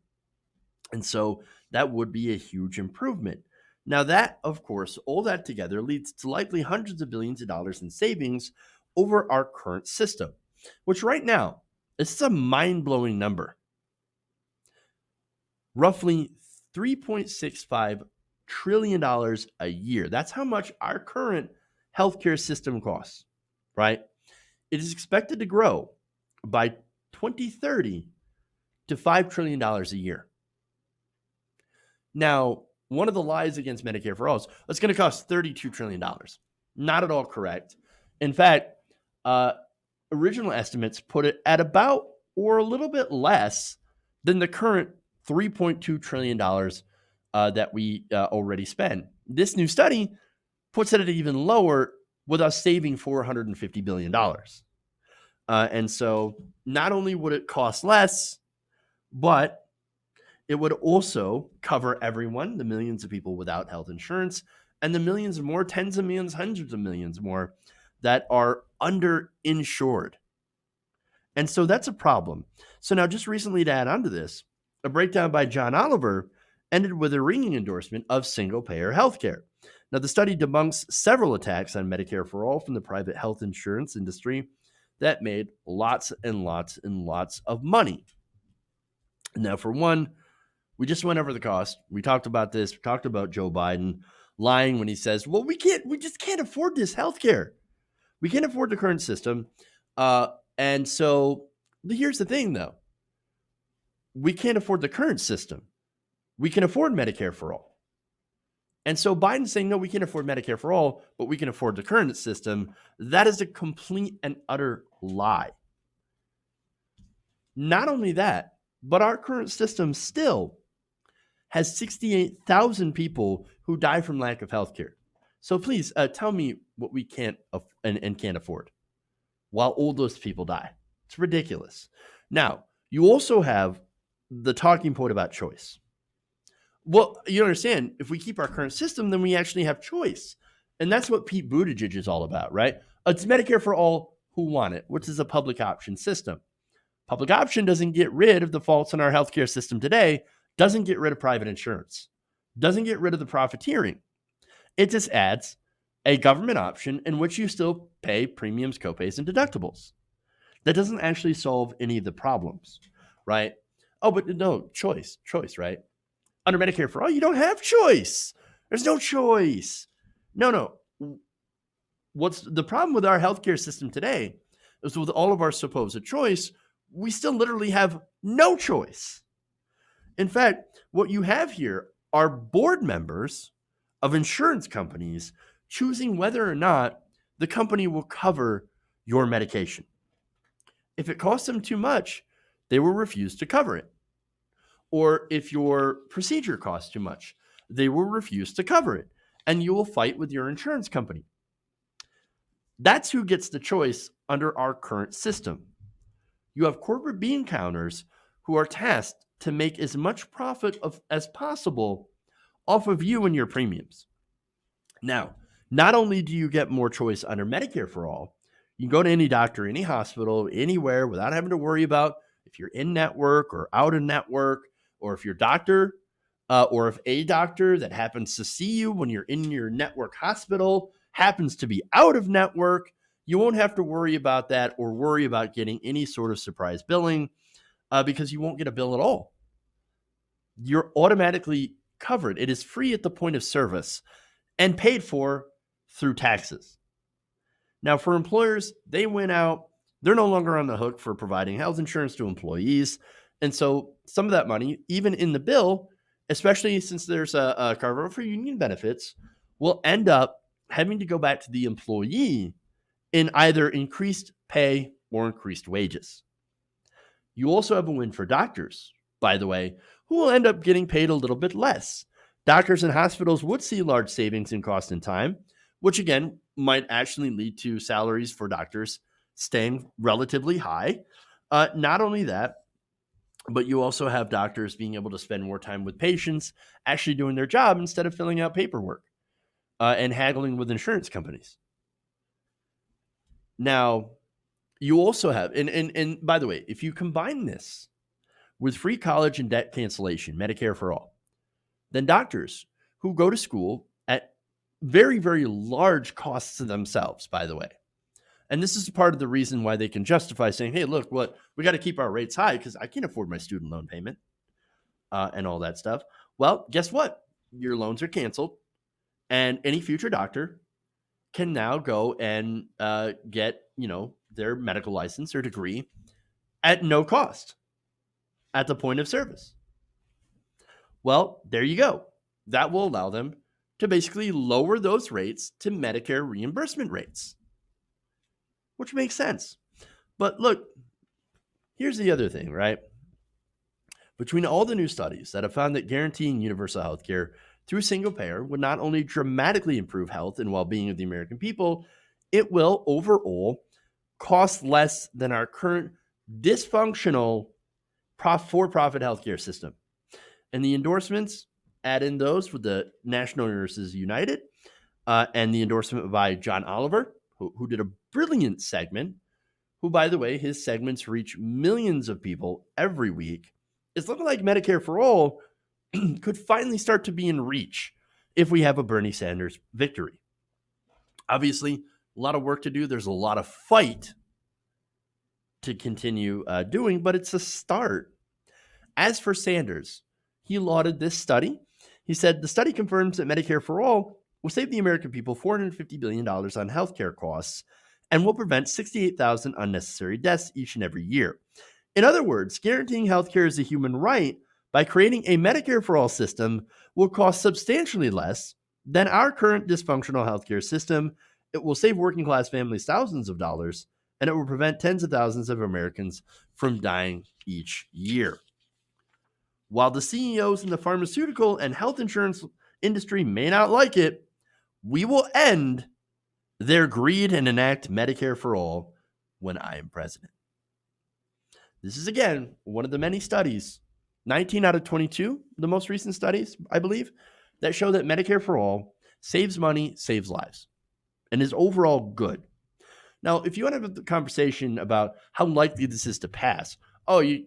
And so that would be a huge improvement. Now that, of course, all that together leads to likely hundreds of billions of dollars in savings over our current system, which right now, this is a mind-blowing number. Roughly $3.65 trillion a year. That's how much our current healthcare system costs, right? It is expected to grow by 2030 to $5 trillion a year. Now, one of the lies against Medicare for All is it's going to cost $32 trillion. Not at all correct. In fact, original estimates put it at about or a little bit less than the current $3.2 trillion that we already spend. This new study puts it at even lower, with us saving $450 billion. And so not only would it cost less, but it would also cover everyone, the millions of people without health insurance, and the millions more, tens of millions, hundreds of millions more that are underinsured. And so that's a problem. So now, just recently to add on to this, a breakdown by John Oliver ended with a ringing endorsement of single-payer healthcare. Now, the study debunks several attacks on Medicare for All from the private health insurance industry that made lots and lots and lots of money. Now, for one, we just went over the cost. We talked about this. We talked about Joe Biden lying when he says, well, we just can't afford this healthcare. We can't afford the current system. And so here's the thing, though. We can't afford the current system. We can afford Medicare for all. And so Biden's saying, no, we can't afford Medicare for all, but we can afford the current system. That is a complete and utter lie. Not only that, but our current system still has 68,000 people who die from lack of health care. So please tell me what we can't and can't afford while all those people die. It's ridiculous. Now, you also have the talking point about choice. Well, you understand, if we keep our current system, then we actually have choice. And that's what Pete Buttigieg is all about, right? It's Medicare for all who want it, which is a public option system. Public option doesn't get rid of the faults in our healthcare system today, doesn't get rid of private insurance, doesn't get rid of the profiteering. It just adds a government option in which you still pay premiums, copays, and deductibles. That doesn't actually solve any of the problems, right? Oh, but no, choice, right? Under Medicare for all, you don't have choice. There's no choice. No. What's the problem with our healthcare system today is with all of our supposed choice, we still literally have no choice. In fact, what you have here are board members of insurance companies choosing whether or not the company will cover your medication. If it costs them too much, they will refuse to cover it. Or if your procedure costs too much, they will refuse to cover it, and you will fight with your insurance company. That's who gets the choice under our current system. You have corporate bean counters who are tasked to make as much profit as possible off of you and your premiums. Now, not only do you get more choice under Medicare for all, you can go to any doctor, any hospital, anywhere without having to worry about if you're in network or out of network, or if your doctor or if a doctor that happens to see you when you're in your network hospital happens to be out of network, you won't have to worry about that or worry about getting any sort of surprise billing because you won't get a bill at all. You're automatically covered. It is free at the point of service and paid for through taxes. Now, for employers, they went out. They're no longer on the hook for providing health insurance to employees. And so some of that money, even in the bill, especially since there's a carve out for union benefits, will end up having to go back to the employee in either increased pay or increased wages. You also have a win for doctors, by the way, who will end up getting paid a little bit less. Doctors and hospitals would see large savings in cost and time, which again might actually lead to salaries for doctors staying relatively high. Not only that, but you also have doctors being able to spend more time with patients, actually doing their job instead of filling out paperwork and haggling with insurance companies. Now, you also have, and by the way, if you combine this with free college and debt cancellation, Medicare for all, then doctors who go to school at very, very large costs to themselves, by the way. And this is part of the reason why they can justify saying, hey, look, we got to keep our rates high because I can't afford my student loan payment and all that stuff. Well, guess what? Your loans are canceled, and any future doctor can now go and get, their medical license or degree at no cost at the point of service. Well, there you go. That will allow them to basically lower those rates to Medicare reimbursement rates, which makes sense. But look, here's the other thing, right? Between all the new studies that have found that guaranteeing universal health care through single payer would not only dramatically improve health and well-being of the American people, it will overall cost less than our current dysfunctional for-profit healthcare system. And the endorsements, add in those with the National Nurses United and the endorsement by John Oliver, who did a brilliant segment, who, by the way, his segments reach millions of people every week. It's looking like Medicare for All could finally start to be in reach if we have a Bernie Sanders victory. Obviously, a lot of work to do. There's a lot of fight to continue doing, but it's a start. As for Sanders, he lauded this study. He said the study confirms that Medicare for All will save the American people $450 billion on healthcare costs and will prevent 68,000 unnecessary deaths each and every year. In other words, guaranteeing healthcare as a human right by creating a Medicare for All system will cost substantially less than our current dysfunctional healthcare system. It will save working class families thousands of dollars, and it will prevent tens of thousands of Americans from dying each year. While the CEOs in the pharmaceutical and health insurance industry may not like it, we will end their greed and enact Medicare for All when I am president. This is, again, one of the many studies, 19 out of 22, the most recent studies, I believe, that show that Medicare for All saves money, saves lives, and is overall good. Now, if you want to have a conversation about how likely this is to pass, you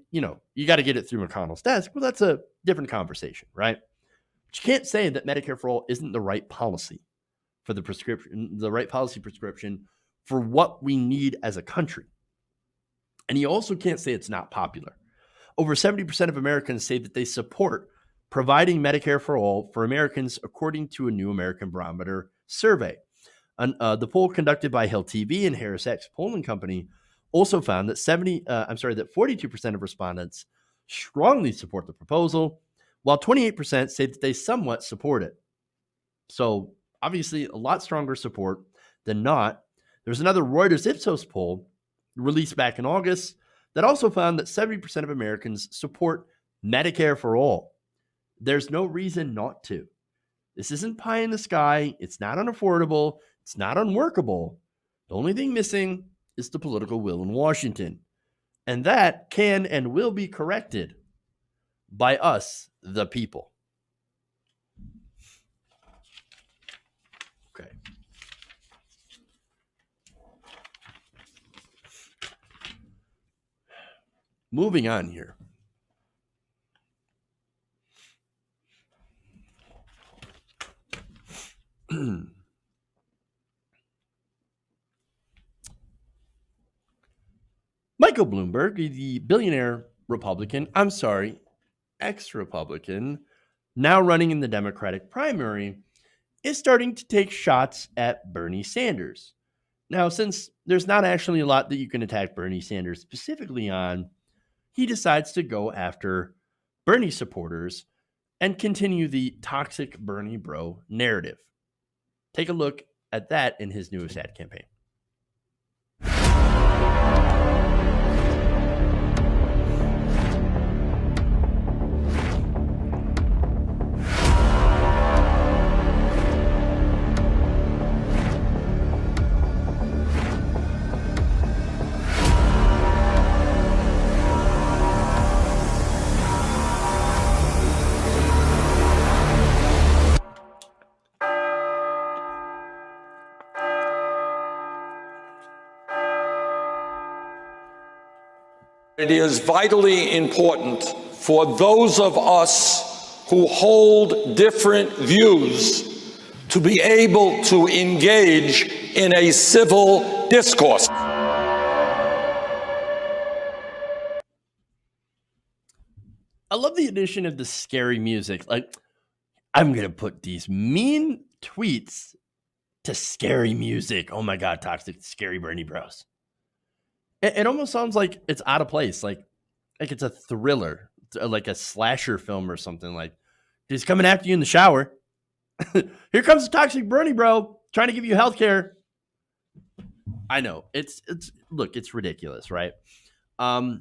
got to get it through McConnell's desk, well, that's a different conversation, right? But you can't say that Medicare for All isn't the right policy for the right policy prescription for what we need as a country. And you also can't say it's not popular. Over 70% of Americans say that they support providing Medicare for All for Americans, according to a new American Barometer survey. The poll conducted by Hill TV and Harris X polling company also found that 42% of respondents strongly support the proposal, while 28% say that they somewhat support it. So obviously a lot stronger support than not. There's another Reuters Ipsos poll released back in August that also found that 70% of Americans support Medicare for All. There's no reason not to. This isn't pie in the sky. It's not unaffordable. It's not unworkable. The only thing missing is the political will in Washington. And that can and will be corrected by us, the people. Okay. Moving on here. Michael Bloomberg, the billionaire ex-Republican, now running in the Democratic primary, is starting to take shots at Bernie Sanders. Now, since there's not actually a lot that you can attack Bernie Sanders specifically on, he decides to go after Bernie supporters and continue the toxic Bernie bro narrative. Take a look at that in his newest ad campaign. It is vitally important for those of us who hold different views to be able to engage in a civil discourse. I love the addition of the scary music. Like, I'm going to put these mean tweets to scary music. Oh my God, toxic, scary Bernie bros. It almost sounds like it's out of place. Like it's a thriller, like a slasher film or something. Like, he's coming after you in the shower. Here comes the toxic Bernie bro trying to give you health care. I know. It's ridiculous, right? I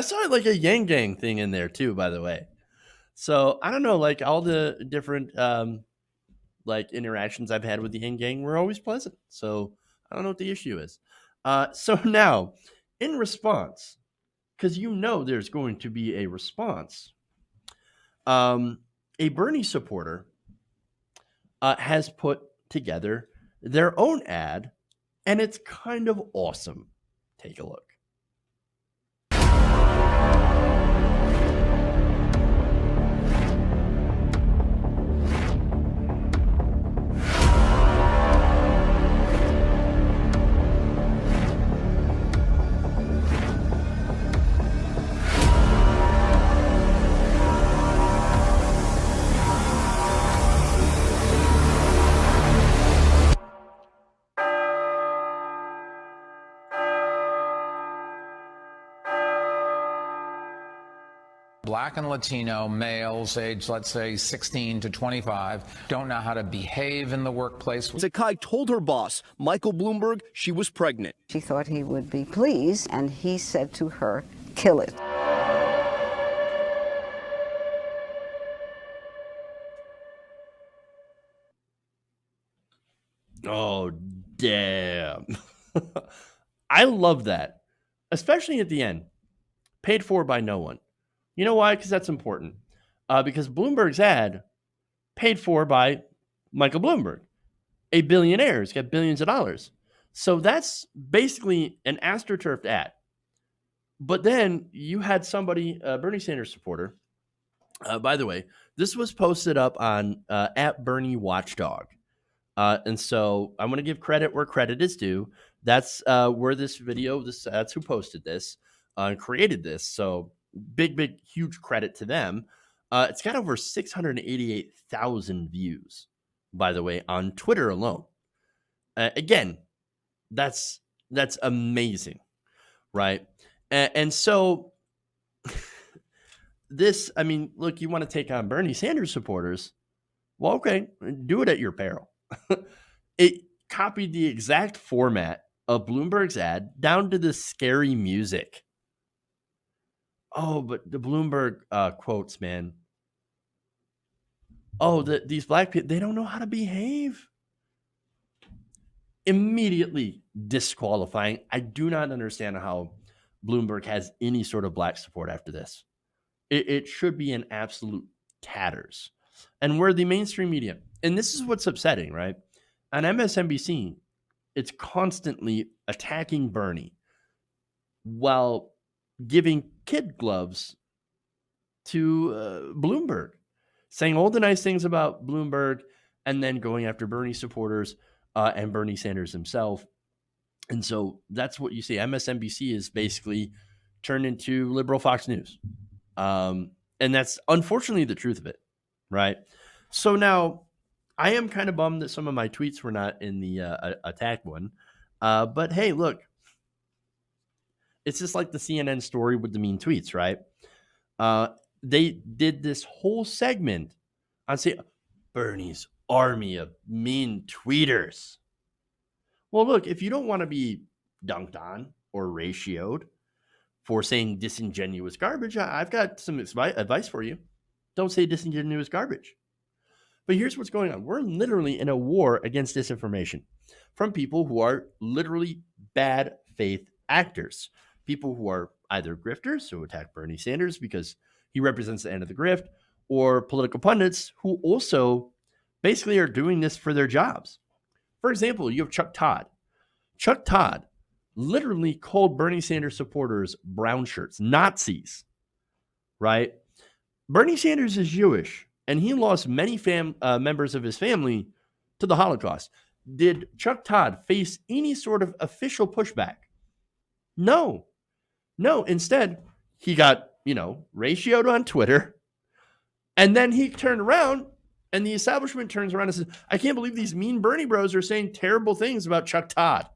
saw like a Yang Gang thing in there too, by the way. So I don't know, like all the different like interactions I've had with the Yang Gang were always pleasant. So I don't know what the issue is. So now, in response, because you know there's going to be a response, a Bernie supporter has put together their own ad, and it's kind of awesome. Take a look. Black and Latino males aged, let's say, 16 to 25, don't know how to behave in the workplace. Sakai told her boss, Michael Bloomberg, she was pregnant. She thought he would be pleased, and he said to her, "Kill it." Oh, damn. I love that, especially at the end. Paid for by no one. You know why? Because that's important. Because Bloomberg's ad paid for by Michael Bloomberg, a billionaire. He's got billions of dollars. So that's basically an astroturfed ad. But then you had somebody, a Bernie Sanders supporter. By the way, this was posted up on at Bernie Watchdog. And so I want to give credit where credit is due. That's where this video, that's who posted this and created this. So big, huge credit to them. It's got over 688,000 views, by the way, on Twitter alone. Again, that's amazing, right? And so this, I mean, look, you want to take on Bernie Sanders supporters? Well, okay, do it at your peril. It copied the exact format of Bloomberg's ad down to the scary music. Oh, but the Bloomberg quotes, man. Oh, these black people, they don't know how to behave. Immediately disqualifying. I do not understand how Bloomberg has any sort of black support after this. It should be in absolute tatters. And we're the mainstream media. And this is what's upsetting, right? On MSNBC, it's constantly attacking Bernie while giving kid gloves to Bloomberg, saying all the nice things about Bloomberg and then going after Bernie supporters and Bernie Sanders himself. And so that's what you see. MSNBC is basically turned into liberal Fox News. And that's unfortunately the truth of it, right? So now I am kind of bummed that some of my tweets were not in the attack one. But hey, look, it's just like the CNN story with the mean tweets, right? They did this whole segment on say Bernie's army of mean tweeters. Well, look, if you don't want to be dunked on or ratioed for saying disingenuous garbage, I've got some advice for you. Don't say disingenuous garbage. But here's what's going on. We're literally in a war against disinformation from people who are literally bad faith actors. People who are either grifters who attack Bernie Sanders because he represents the end of the grift, or political pundits who also basically are doing this for their jobs. For example, you have Chuck Todd. Chuck Todd literally called Bernie Sanders supporters brown shirts, Nazis, right? Bernie Sanders is Jewish, and he lost many members of his family to the Holocaust. Did Chuck Todd face any sort of official pushback? No. Instead, he got, ratioed on Twitter, and then he turned around, and the establishment turns around and says, I can't believe these mean Bernie bros are saying terrible things about Chuck Todd.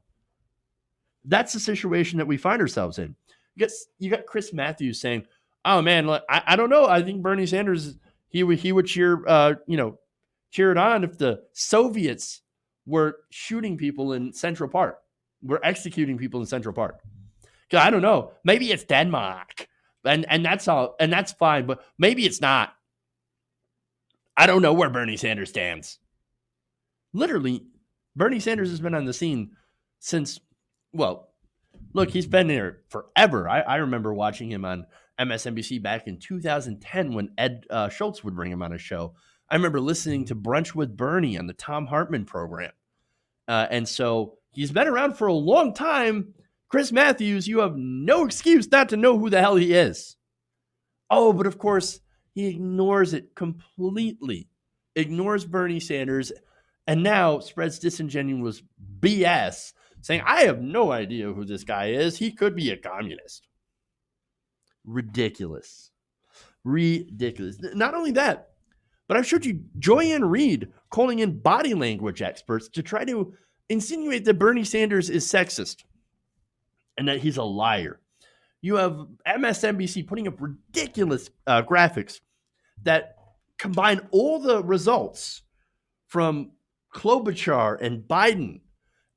That's the situation that we find ourselves in. You got Chris Matthews saying, oh man, I don't know. I think Bernie Sanders, he would cheer it on if the Soviets were shooting people in Central Park, were executing people in Central Park. I don't know. Maybe it's Denmark, and that's all, and that's fine. But maybe it's not. I don't know where Bernie Sanders stands. Literally, Bernie Sanders has been on the scene since. Well, look, he's been there forever. I remember watching him on MSNBC back in 2010 when Ed Schultz would bring him on a show. I remember listening to Brunch with Bernie on the Tom Hartman program. And so he's been around for a long time. Chris Matthews, you have no excuse not to know who the hell he is. Oh, but of course, he ignores it completely. Ignores Bernie Sanders, and now spreads disingenuous BS, saying, I have no idea who this guy is. He could be a communist. Ridiculous. Not only that, but I've showed you Joyanne Reid calling in body language experts to try to insinuate that Bernie Sanders is sexist and that he's a liar. You have MSNBC putting up ridiculous graphics that combine all the results from Klobuchar and Biden,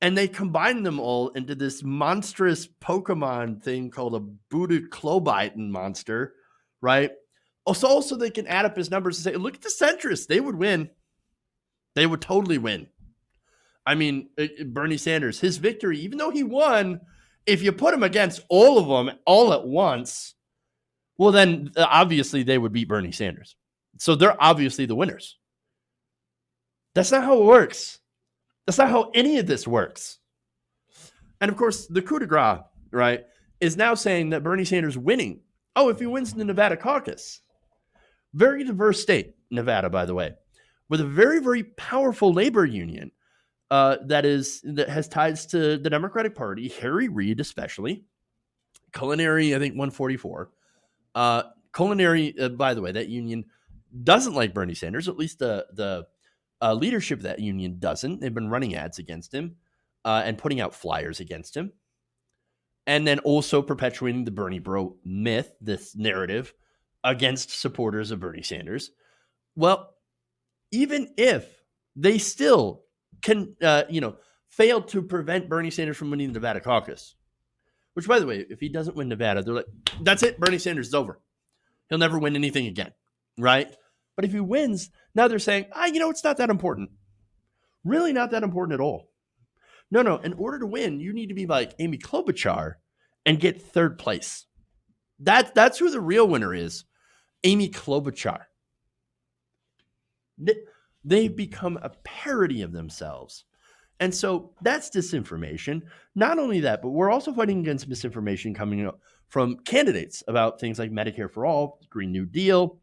and they combine them all into this monstrous Pokemon thing called a booted Klobiten monster, right? Also, they can add up his numbers and say, look at the centrists. They would win. They would totally win. I mean, Bernie Sanders, his victory, even though he won, if you put him against all of them all at once, well, then obviously they would beat Bernie Sanders. So they're obviously the winners. That's not how it works. That's not how any of this works. And of course, the coup de grace, right, is now saying that Bernie Sanders winning. Oh, if he wins the Nevada caucus. Very diverse state, Nevada, by the way, with a very, very powerful labor union that has ties to the Democratic Party, Harry Reid especially, Culinary, I think 144. Culinary, by the way, that union doesn't like Bernie Sanders, at least the leadership of that union doesn't. They've been running ads against him and putting out flyers against him. And then also perpetuating the Bernie bro myth, this narrative against supporters of Bernie Sanders. Well, even if they still can, fail to prevent Bernie Sanders from winning the Nevada caucus, which, by the way, if he doesn't win Nevada, they're like, that's it, Bernie Sanders is over. He'll never win anything again, right? But if he wins, now they're saying, it's not that important. Really not that important at all. No, in order to win, you need to be like Amy Klobuchar and get third place. That's who the real winner is, Amy Klobuchar. They've become a parody of themselves. And so that's disinformation. Not only that, but we're also fighting against misinformation coming up from candidates about things like Medicare for All, Green New Deal.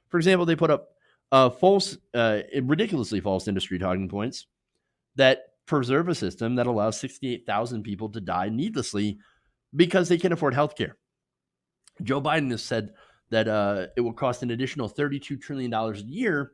For example, they put up ridiculously false industry talking points that preserve a system that allows 68,000 people to die needlessly because they can't afford health care. Joe Biden has said that it will cost an additional $32 trillion a year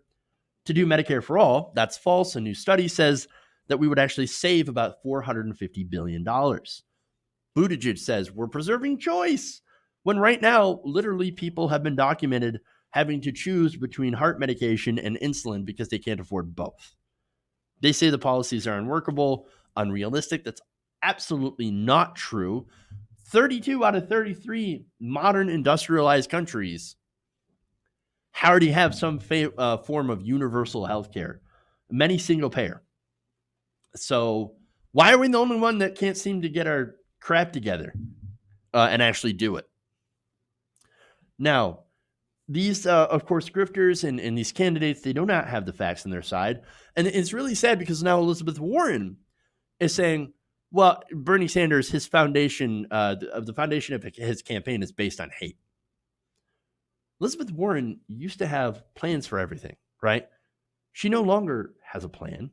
to do Medicare for All. That's false. A new study says that we would actually save about $450 billion. Buttigieg says we're preserving choice, when right now, literally people have been documented having to choose between heart medication and insulin because they can't afford both. They say the policies are unworkable, unrealistic. That's absolutely not true. 32 out of 33 modern industrialized countries already have some form of universal health care, many single payer. So why are we the only one that can't seem to get our crap together and actually do it? Now, these, of course, grifters and these candidates, they do not have the facts on their side. And it's really sad because now Elizabeth Warren is saying, well, Bernie Sanders, his foundation, the foundation of his campaign is based on hate. Elizabeth Warren used to have plans for everything, right? She no longer has a plan.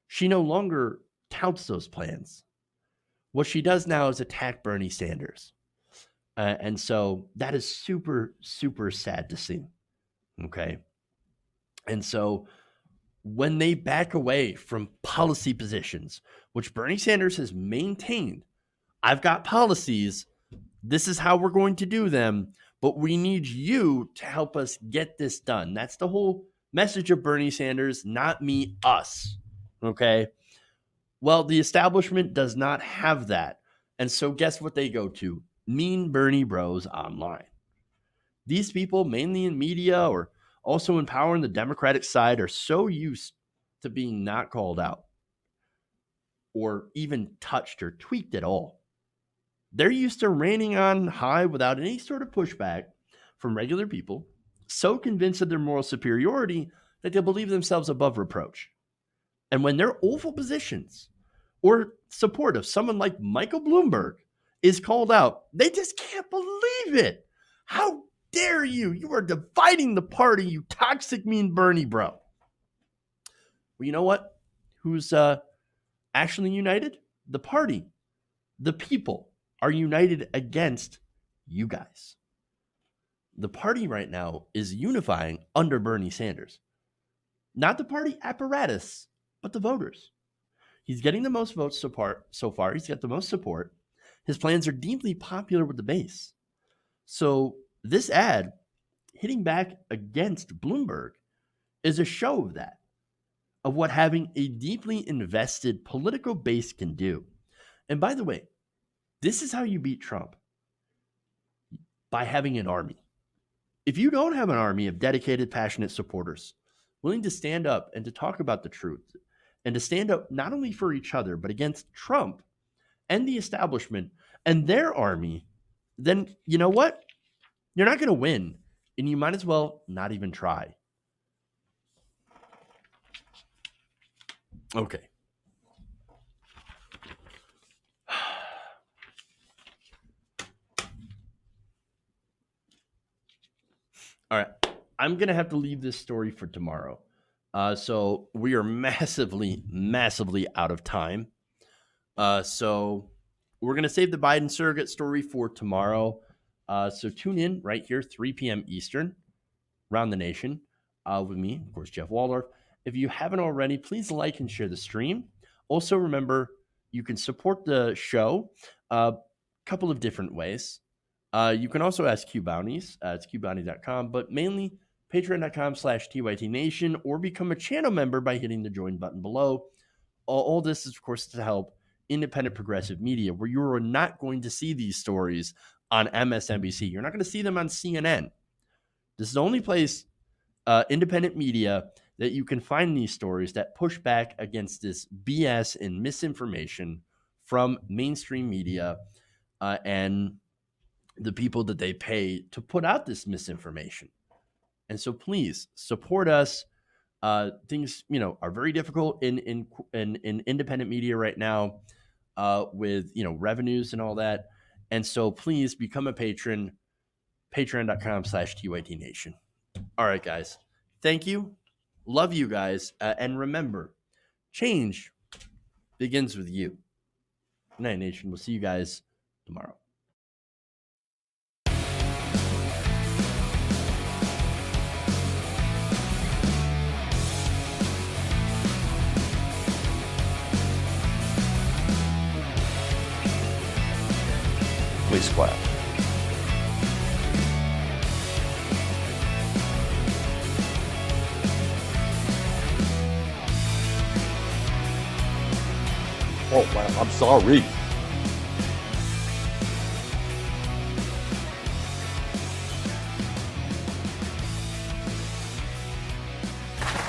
She no longer touts those plans. What she does now is attack Bernie Sanders. And so that is super, super sad to see. Okay. And so when they back away from policy positions, which Bernie Sanders has maintained, I've got policies, this is how we're going to do them, but we need you to help us get this done. That's the whole message of Bernie Sanders, not me, us. Okay. Well, the establishment does not have that. And so guess what they go to? Mean Bernie bros online. These people, mainly in media or also in power on the Democratic side, are so used to being not called out or even touched or tweaked at all. They're used to reigning on high without any sort of pushback from regular people, so convinced of their moral superiority that they believe themselves above reproach. And when their awful positions or support of someone like Michael Bloomberg is called out, they just can't believe it. How dare you? You are dividing the party, you toxic, mean Bernie bro. Well, you know what? Who's actually united? The party. The people are united against you guys. The party right now is unifying under Bernie Sanders. Not the party apparatus, but the voters. He's getting the most votes so far. He's got the most support. His plans are deeply popular with the base. So this ad hitting back against Bloomberg is a show of that, of what having a deeply invested political base can do. And by the way, this is how you beat Trump, by having an army. If you don't have an army of dedicated, passionate supporters willing to stand up and to talk about the truth and to stand up not only for each other, but against Trump and the establishment and their army, then you know what? You're not going to win, and you might as well not even try. Okay. All right. I'm going to have to leave this story for tomorrow. So we are massively out of time. So we're going to save the Biden surrogate story for tomorrow. So tune in right here, 3 p.m. Eastern, around the nation, with me, of course, Jeff Waldorf. If you haven't already, please like and share the stream. Also, remember, you can support the show a couple of different ways. You can also ask Q Bounties. It's qbounty.com, but mainly patreon.com/TYTNation, or become a channel member by hitting the join button below. All this is, of course, to help independent progressive media, where you are not going to see these stories on MSNBC. You're not going to see them on CNN. This is the only place, independent media, that you can find these stories that push back against this BS and misinformation from mainstream media and the people that they pay to put out this misinformation. And so please support us. Things, are very difficult in independent media right now with, revenues and all that. And so please become a patron, patreon.com/TYTNation. All right, guys. Thank you. Love you guys. And remember, change begins with you. Good night, Nation. We'll see you guys tomorrow. Please clap. Oh, wow, I'm sorry.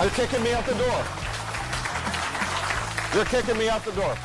You're kicking me out the door. You're kicking me out the door.